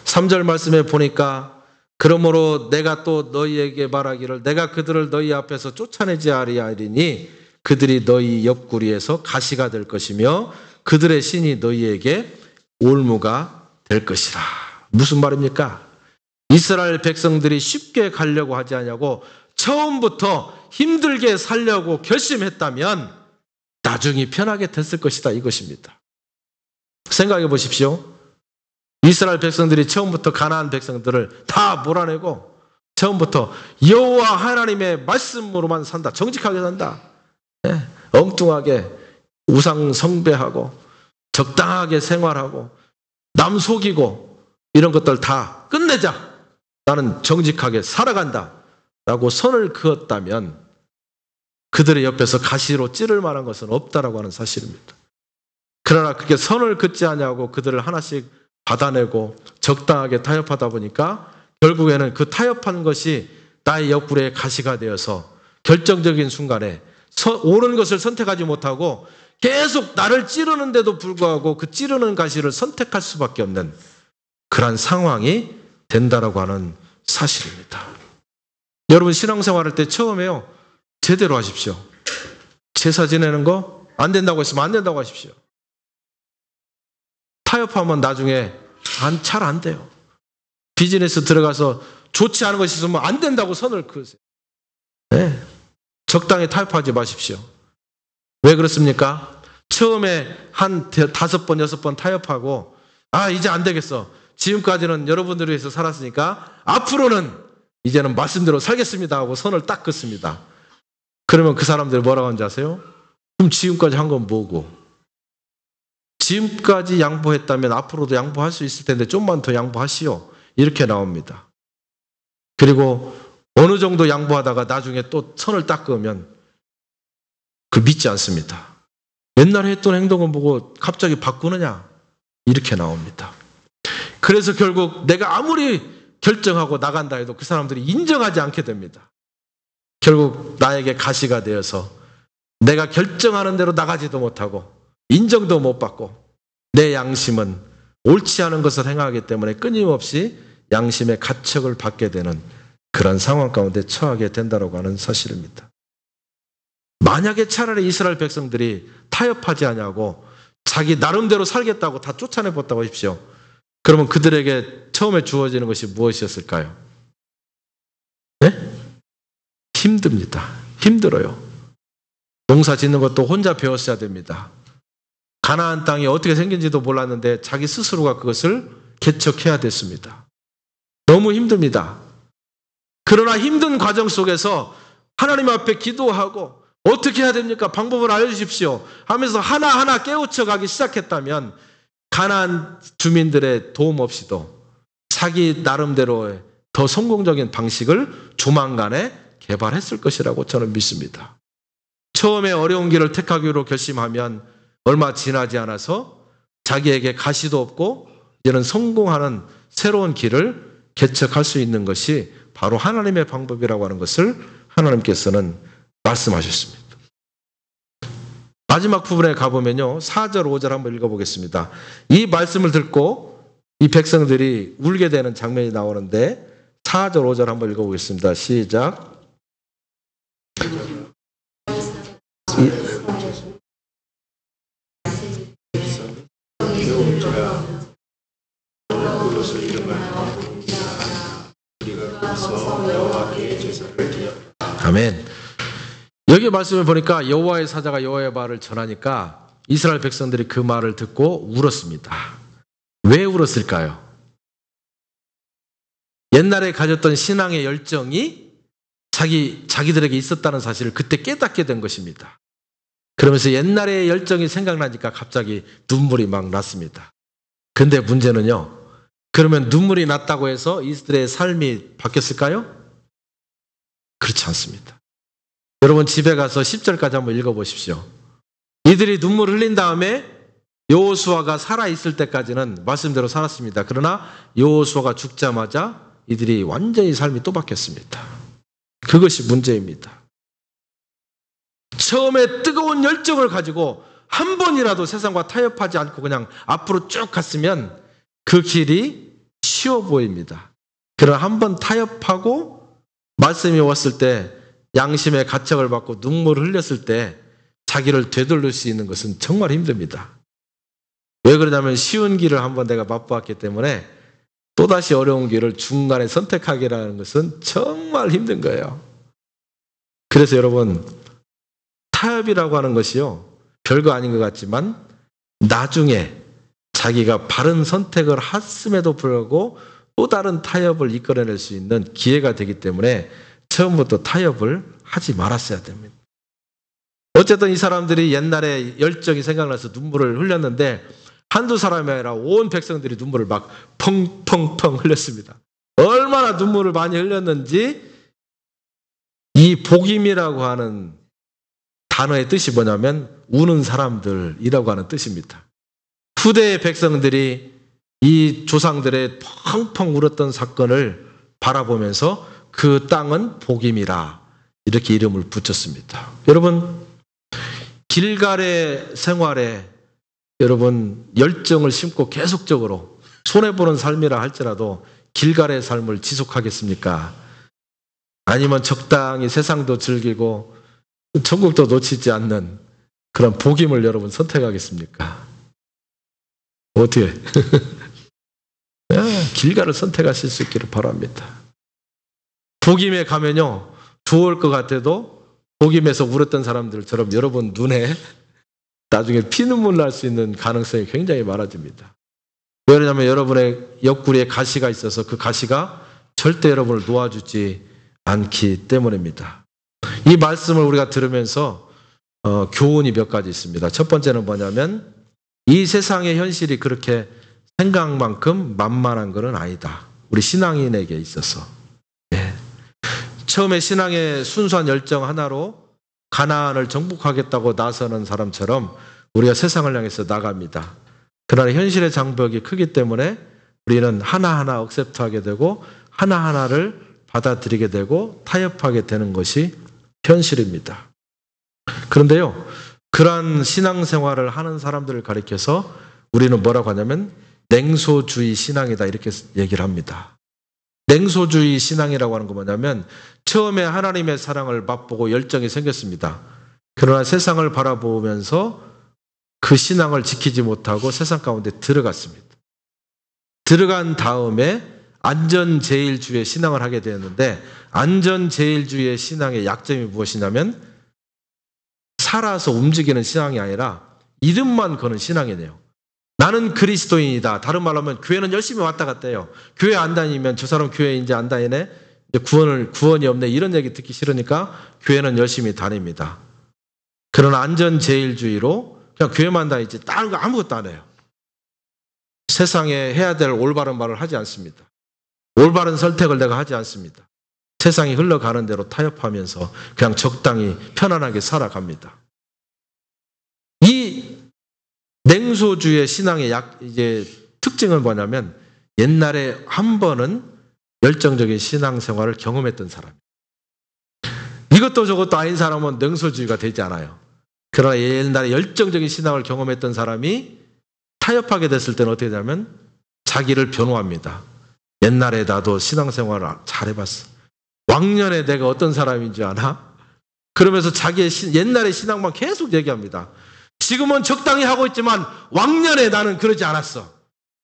3절 말씀에 보니까 그러므로 내가 또 너희에게 말하기를 내가 그들을 너희 앞에서 쫓아내지 아니하리니 그들이 너희 옆구리에서 가시가 될 것이며 그들의 신이 너희에게 올무가 될 것이라. 무슨 말입니까? 이스라엘 백성들이 쉽게 가려고 하지 않냐고 처음부터 힘들게 살려고 결심했다면 나중에 편하게 됐을 것이다 이것입니다. 생각해 보십시오. 이스라엘 백성들이 처음부터 가나안 백성들을 다 몰아내고 처음부터 여호와 하나님의 말씀으로만 산다. 정직하게 산다. 네. 엉뚱하게 우상 숭배하고 적당하게 생활하고 남 속이고 이런 것들 다 끝내자. 나는 정직하게 살아간다. 라고 선을 그었다면 그들의 옆에서 가시로 찌를 만한 것은 없다라고 하는 사실입니다. 그러나 그게 선을 긋지 않냐고 그들을 하나씩 받아내고 적당하게 타협하다 보니까 결국에는 그 타협한 것이 나의 옆구리에 가시가 되어서 결정적인 순간에 옳은 것을 선택하지 못하고 계속 나를 찌르는데도 불구하고 그 찌르는 가시를 선택할 수밖에 없는 그런 상황이 된다라고 하는 사실입니다. 여러분 신앙생활할 때 처음에요. 제대로 하십시오. 제사 지내는 거 안 된다고 했으면 안 된다고 하십시오. 타협하면 나중에 잘 안 돼요. 비즈니스 들어가서 좋지 않은 것이 있으면 안 된다고 선을 그으세요. 네. 적당히 타협하지 마십시오. 왜 그렇습니까? 처음에 한 5번, 6번 타협하고 이제 안 되겠어. 지금까지는 여러분들을 위해서 살았으니까 앞으로는 이제는 말씀대로 살겠습니다 하고 선을 딱 긋습니다. 그러면 그 사람들이 뭐라고 하는지 아세요? 그럼 지금까지 한 건 뭐고? 지금까지 양보했다면 앞으로도 양보할 수 있을 텐데 좀만 더 양보하시오. 이렇게 나옵니다. 그리고 어느 정도 양보하다가 나중에 또 선을 딱 그으면 그 믿지 않습니다. 옛날에 했던 행동을 보고 갑자기 바꾸느냐? 이렇게 나옵니다. 그래서 결국 내가 아무리 결정하고 나간다 해도 그 사람들이 인정하지 않게 됩니다. 결국 나에게 가시가 되어서 내가 결정하는 대로 나가지도 못하고 인정도 못 받고 내 양심은 옳지 않은 것을 행하기 때문에 끊임없이 양심의 가책을 받게 되는 그런 상황 가운데 처하게 된다고 하는 사실입니다. 만약에 차라리 이스라엘 백성들이 타협하지 않냐고 자기 나름대로 살겠다고 다 쫓아내봤다고 하십시오. 그러면 그들에게 처음에 주어지는 것이 무엇이었을까요? 네? 힘듭니다. 힘들어요. 농사 짓는 것도 혼자 배웠어야 됩니다. 가나안 땅이 어떻게 생긴지도 몰랐는데 자기 스스로가 그것을 개척해야 됐습니다. 너무 힘듭니다. 그러나 힘든 과정 속에서 하나님 앞에 기도하고 어떻게 해야 됩니까? 방법을 알려주십시오 하면서 하나하나 깨우쳐 가기 시작했다면 가나안 주민들의 도움 없이도 자기 나름대로의 더 성공적인 방식을 조만간에 개발했을 것이라고 저는 믿습니다. 처음에 어려운 길을 택하기로 결심하면 얼마 지나지 않아서 자기에게 가시도 없고 이제는 성공하는 새로운 길을 개척할 수 있는 것이 바로 하나님의 방법이라고 하는 것을 하나님께서는 말씀하셨습니다. 마지막 부분에 가보면요. 4절, 5절 한번 읽어보겠습니다. 이 말씀을 듣고 이 백성들이 울게 되는 장면이 나오는데 4절, 5절 한번 읽어보겠습니다. 시작. 아멘. 여기 말씀을 보니까 여호와의 사자가 여호와의 말을 전하니까 이스라엘 백성들이 그 말을 듣고 울었습니다. 왜 울었을까요? 옛날에 가졌던 신앙의 열정이 자기들에게 있었다는 사실을 그때 깨닫게 된 것입니다. 그러면서 옛날의 열정이 생각나니까 갑자기 눈물이 막 났습니다. 근데 문제는요. 그러면 눈물이 났다고 해서 이들의 삶이 바뀌었을까요? 그렇지 않습니다. 여러분 집에 가서 10절까지 한번 읽어보십시오. 이들이 눈물을 흘린 다음에 여호수아가 살아있을 때까지는 말씀대로 살았습니다. 그러나 여호수아가 죽자마자 이들이 완전히 삶이 또 바뀌었습니다. 그것이 문제입니다. 처음에 뜨거운 열정을 가지고 한 번이라도 세상과 타협하지 않고 그냥 앞으로 쭉 갔으면 그 길이 쉬워 보입니다. 그러나 한 번 타협하고 말씀이 왔을 때 양심의 가책을 받고 눈물을 흘렸을 때 자기를 되돌릴 수 있는 것은 정말 힘듭니다. 왜 그러냐면 쉬운 길을 한번 내가 맛보았기 때문에 또다시 어려운 길을 중간에 선택하기라는 것은 정말 힘든 거예요. 그래서 여러분 타협이라고 하는 것이요 별거 아닌 것 같지만 나중에 자기가 바른 선택을 했음에도 불구하고 또 다른 타협을 이끌어낼 수 있는 기회가 되기 때문에 처음부터 타협을 하지 말았어야 됩니다. 어쨌든 이 사람들이 옛날에 열정이 생각나서 눈물을 흘렸는데 한두 사람이 아니라 온 백성들이 눈물을 막 펑펑펑 흘렸습니다. 얼마나 눈물을 많이 흘렸는지 이 복임이라고 하는 단어의 뜻이 뭐냐면 우는 사람들이라고 하는 뜻입니다. 후대의 백성들이 이 조상들의 펑펑 울었던 사건을 바라보면서 그 땅은 복임이라 이렇게 이름을 붙였습니다. 여러분 길갈의 생활에 여러분 열정을 심고 계속적으로 손해보는 삶이라 할지라도 길갈의 삶을 지속하겠습니까? 아니면 적당히 세상도 즐기고 천국도 놓치지 않는 그런 복임을 여러분 선택하겠습니까? 어떻게? 길갈을 선택하실 수 있기를 바랍니다. 복임에 가면요 좋을 것 같아도 복임에서 울었던 사람들처럼 여러분 눈에 나중에 피눈물 날 수 있는 가능성이 굉장히 많아집니다. 왜냐하면 여러분의 옆구리에 가시가 있어서 그 가시가 절대 여러분을 놓아주지 않기 때문입니다. 이 말씀을 우리가 들으면서 교훈이 몇 가지 있습니다. 첫 번째는 뭐냐면 이 세상의 현실이 그렇게 생각만큼 만만한 것은 아니다. 우리 신앙인에게 있어서. 예. 처음에 신앙의 순수한 열정 하나로 가나안을 정복하겠다고 나서는 사람처럼 우리가 세상을 향해서 나갑니다. 그러나 현실의 장벽이 크기 때문에 우리는 하나하나 억셉트하게 되고 하나하나를 받아들이게 되고 타협하게 되는 것이 현실입니다. 그런데요, 그러한 신앙생활을 하는 사람들을 가리켜서 우리는 뭐라고 하냐면 냉소주의 신앙이다 이렇게 얘기를 합니다. 냉소주의 신앙이라고 하는 건 뭐냐면 처음에 하나님의 사랑을 맛보고 열정이 생겼습니다. 그러나 세상을 바라보면서 그 신앙을 지키지 못하고 세상 가운데 들어갔습니다. 들어간 다음에 안전제일주의 신앙을 하게 되었는데 안전제일주의 신앙의 약점이 무엇이냐면 살아서 움직이는 신앙이 아니라 이름만 거는 신앙이네요. 나는 그리스도인이다. 다른 말로 하면 교회는 열심히 왔다 갔다 해요. 교회 안 다니면 저 사람 교회 이제 안 다니네. 이제 구원이 없네. 이런 얘기 듣기 싫으니까 교회는 열심히 다닙니다. 그런 안전제일주의로 그냥 교회만 다니지 다른 거 아무것도 안 해요. 세상에 해야 될 올바른 말을 하지 않습니다. 올바른 선택을 내가 하지 않습니다. 세상이 흘러가는 대로 타협하면서 그냥 적당히 편안하게 살아갑니다. 이 냉소주의 신앙의 이제 특징은 뭐냐면 옛날에 한 번은 열정적인 신앙생활을 경험했던 사람. 이것도 저것도 아닌 사람은 냉소주의가 되지 않아요. 그러나 옛날에 열정적인 신앙을 경험했던 사람이 타협하게 됐을 때는 어떻게 되냐면 자기를 변호합니다. 옛날에 나도 신앙생활을 잘 해봤어. 왕년에 내가 어떤 사람인 줄 아나? 그러면서 자기의 옛날의 신앙만 계속 얘기합니다. 지금은 적당히 하고 있지만 왕년에 나는 그러지 않았어.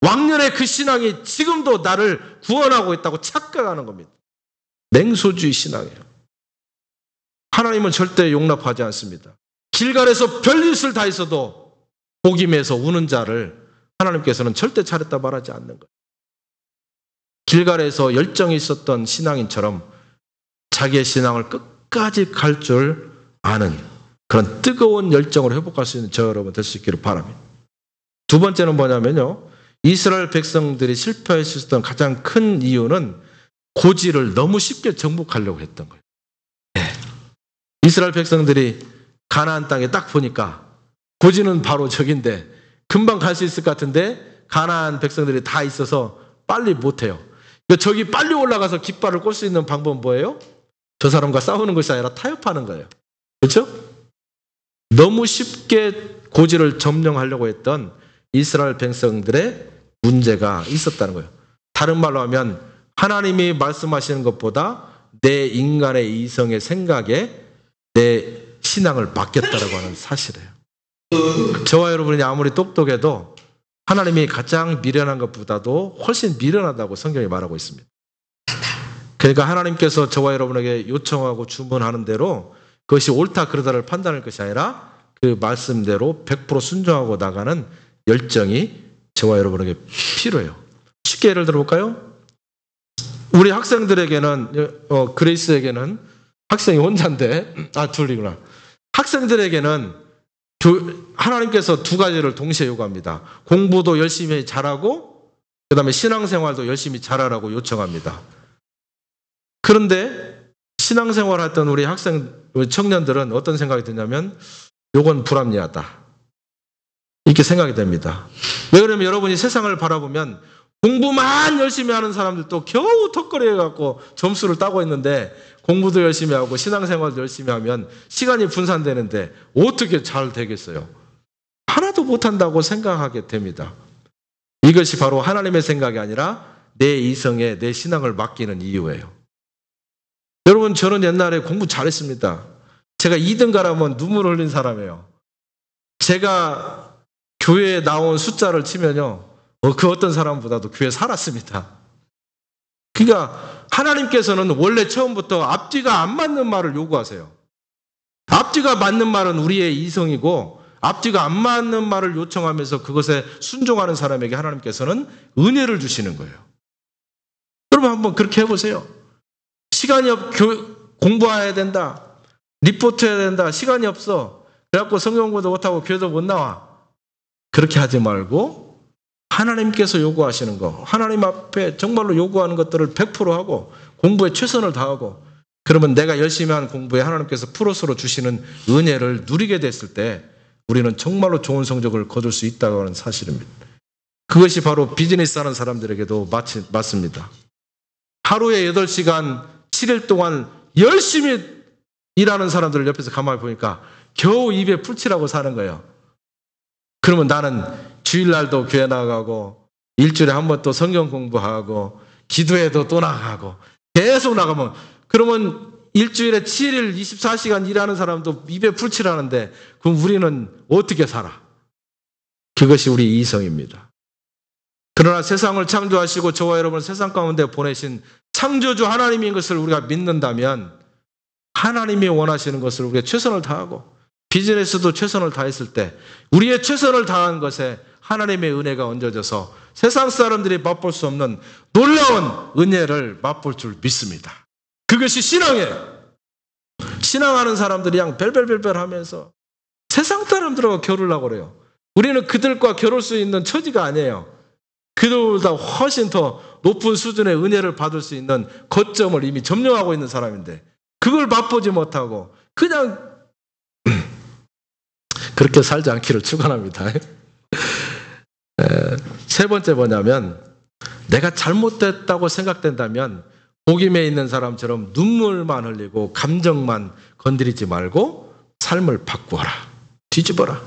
왕년에 그 신앙이 지금도 나를 구원하고 있다고 착각하는 겁니다. 냉소주의 신앙이에요. 하나님은 절대 용납하지 않습니다. 길갈에서 별짓을 다 있어도 복임에서 우는 자를 하나님께서는 절대 잘했다 말하지 않는 거예요. 길갈에서 열정이 있었던 신앙인처럼 자기의 신앙을 끝까지 갈 줄 아는 그런 뜨거운 열정을 회복할 수 있는 저 여러분 될 수 있기를 바랍니다. 두 번째는 뭐냐면요. 이스라엘 백성들이 실패할 수 있었던 가장 큰 이유는 고지를 너무 쉽게 정복하려고 했던 거예요. 네. 이스라엘 백성들이 가나안 땅에 딱 보니까 고지는 바로 저긴데 금방 갈 수 있을 것 같은데 가나안 백성들이 다 있어서 빨리 못해요. 저기 빨리 올라가서 깃발을 꽂을 수 있는 방법은 뭐예요? 저 사람과 싸우는 것이 아니라 타협하는 거예요. 그렇죠? 너무 쉽게 고지를 점령하려고 했던 이스라엘 백성들의 문제가 있었다는 거예요. 다른 말로 하면 하나님이 말씀하시는 것보다 내 인간의 이성의 생각에 내 신앙을 맡겼다라고 하는 사실이에요. 저와 여러분이 아무리 똑똑해도 하나님이 가장 미련한 것보다도 훨씬 미련하다고 성경이 말하고 있습니다. 그러니까 하나님께서 저와 여러분에게 요청하고 주문하는 대로 그것이 옳다 그르다를 판단할 것이 아니라 그 말씀대로 100% 순종하고 나가는 열정이 저와 여러분에게 필요해요. 쉽게 예를 들어볼까요? 우리 학생들에게는 그레이스에게는 학생이 혼자인데 둘이구나. 학생들에게는 하나님께서 두 가지를 동시에 요구합니다. 공부도 열심히 잘하고 그다음에 신앙생활도 열심히 잘하라고 요청합니다. 그런데 신앙생활 했던 우리 우리 청년들은 어떤 생각이 드냐면 요건 불합리하다. 이렇게 생각이 됩니다. 왜 그러냐면 여러분이 세상을 바라보면 공부만 열심히 하는 사람들도 겨우 턱걸이해갖고 점수를 따고 있는데 공부도 열심히 하고 신앙생활도 열심히 하면 시간이 분산되는데 어떻게 잘 되겠어요? 하나도 못한다고 생각하게 됩니다. 이것이 바로 하나님의 생각이 아니라 내 이성에 내 신앙을 맡기는 이유예요. 여러분 저는 옛날에 공부 잘했습니다. 제가 2등 가라면 눈물 흘린 사람이에요. 제가 교회에 나온 숫자를 치면요. 그 어떤 사람보다도 교회에 살았습니다. 그러니까 하나님께서는 원래 처음부터 앞뒤가 안 맞는 말을 요구하세요. 앞뒤가 맞는 말은 우리의 이성이고 앞뒤가 안 맞는 말을 요청하면서 그것에 순종하는 사람에게 하나님께서는 은혜를 주시는 거예요. 여러분 한번 그렇게 해보세요. 시간이 공부해야 된다. 리포트 해야 된다. 시간이 없어. 그래갖고 성경 공부도 못하고 교회도 못 나와. 그렇게 하지 말고 하나님께서 요구하시는 거, 하나님 앞에 정말로 요구하는 것들을 100% 하고 공부에 최선을 다하고 그러면 내가 열심히 한 공부에 하나님께서 플러스로 주시는 은혜를 누리게 됐을 때 우리는 정말로 좋은 성적을 거둘 수 있다고 하는 사실입니다. 그것이 바로 비즈니스 하는 사람들에게도 맞습니다. 하루에 8시간 7일 동안 열심히 일하는 사람들을 옆에서 가만히 보니까 겨우 입에 풀칠하고 사는 거예요. 그러면 나는 주일날도 교회 나가고 일주일에 한 번 또 성경 공부하고 기도회도 또 나가고 계속 나가면 그러면 일주일에 7일 24시간 일하는 사람도 입에 풀칠하는데 그럼 우리는 어떻게 살아? 그것이 우리 이성입니다. 그러나 세상을 창조하시고 저와 여러분을 세상 가운데 보내신 창조주 하나님인 것을 우리가 믿는다면 하나님이 원하시는 것을 우리가 최선을 다하고 비즈니스도 최선을 다했을 때 우리의 최선을 다한 것에 하나님의 은혜가 얹어져서 세상 사람들이 맛볼 수 없는 놀라운 은혜를 맛볼 줄 믿습니다. 그것이 신앙이에요. 신앙하는 사람들이 그냥 벨벨벨벨 하면서 세상 사람들하고 겨루려고 그래요. 우리는 그들과 겨룰 수 있는 처지가 아니에요. 그들보다 훨씬 더 높은 수준의 은혜를 받을 수 있는 거점을 이미 점령하고 있는 사람인데 그걸 맛보지 못하고 그냥 그렇게 살지 않기를 축원합니다. 세 번째 뭐냐면 내가 잘못됐다고 생각된다면 복임에 있는 사람처럼 눈물만 흘리고 감정만 건드리지 말고 삶을 바꾸어라. 뒤집어라.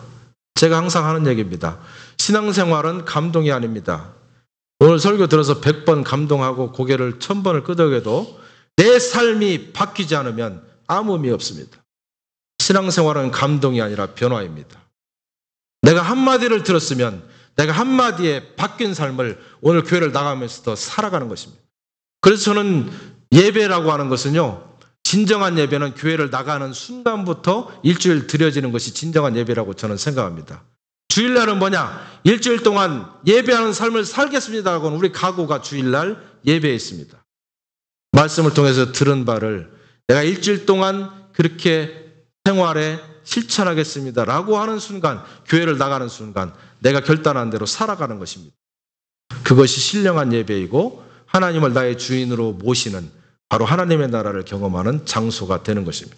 제가 항상 하는 얘기입니다. 신앙생활은 감동이 아닙니다. 오늘 설교 들어서 100번 감동하고 고개를 1000번을 끄덕여도 내 삶이 바뀌지 않으면 아무 의미 없습니다. 신앙생활은 감동이 아니라 변화입니다. 내가 한마디를 들었으면 내가 한마디에 바뀐 삶을 오늘 교회를 나가면서도 살아가는 것입니다. 그래서 저는 예배라고 하는 것은요, 진정한 예배는 교회를 나가는 순간부터 일주일 드려지는 것이 진정한 예배라고 저는 생각합니다. 주일날은 뭐냐? 일주일 동안 예배하는 삶을 살겠습니다 하고는 우리 각오가 주일날 예배에 있습니다. 말씀을 통해서 들은 바를 내가 일주일 동안 그렇게 생활에 실천하겠습니다 라고 하는 순간, 교회를 나가는 순간 내가 결단한 대로 살아가는 것입니다. 그것이 신령한 예배이고 하나님을 나의 주인으로 모시는 바로 하나님의 나라를 경험하는 장소가 되는 것입니다.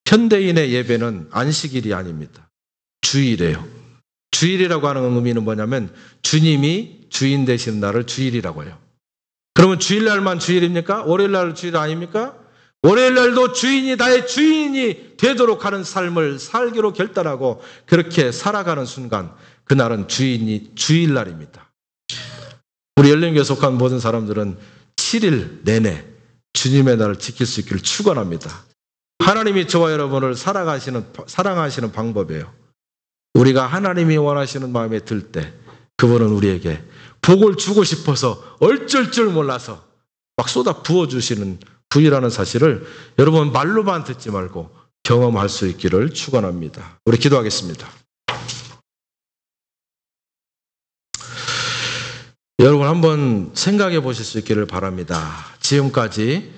현대인의 예배는 안식일이 아닙니다. 주일이에요. 주일이라고 하는 의미는 뭐냐면 주님이 주인 되시는 날을 주일이라고 해요. 그러면 주일날만 주일입니까? 월요일날 주일 아닙니까? 월요일날도 주인이 나의 주인이 되도록 하는 삶을 살기로 결단하고 그렇게 살아가는 순간 그날은 주일날입니다. 우리 열린교회 속한 모든 사람들은 7일 내내 주님의 날을 지킬 수 있기를 축원합니다. 하나님이 저와 여러분을 사랑하시는 방법이에요. 우리가 하나님이 원하시는 마음에 들 때 그분은 우리에게 복을 주고 싶어서 어쩔 줄 몰라서 막 쏟아 부어주시는 분이라는 사실을 여러분 말로만 듣지 말고 경험할 수 있기를 축원합니다. 우리 기도하겠습니다. 여러분 한번 생각해 보실 수 있기를 바랍니다. 지금까지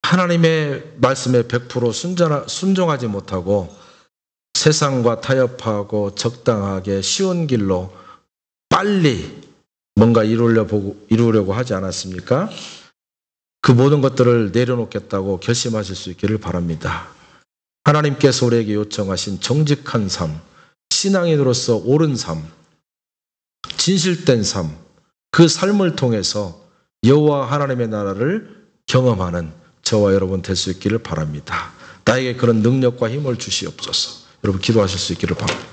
하나님의 말씀에 100% 순종하지 못하고 세상과 타협하고 적당하게 쉬운 길로 빨리 뭔가 이루려고 하지 않았습니까? 그 모든 것들을 내려놓겠다고 결심하실 수 있기를 바랍니다. 하나님께서 우리에게 요청하신 정직한 삶, 신앙인으로서 옳은 삶, 진실된 삶, 그 삶을 통해서 여호와 하나님의 나라를 경험하는 저와 여러분 될 수 있기를 바랍니다. 나에게 그런 능력과 힘을 주시옵소서. 여러분 기도하실 수 있기를 바랍니다.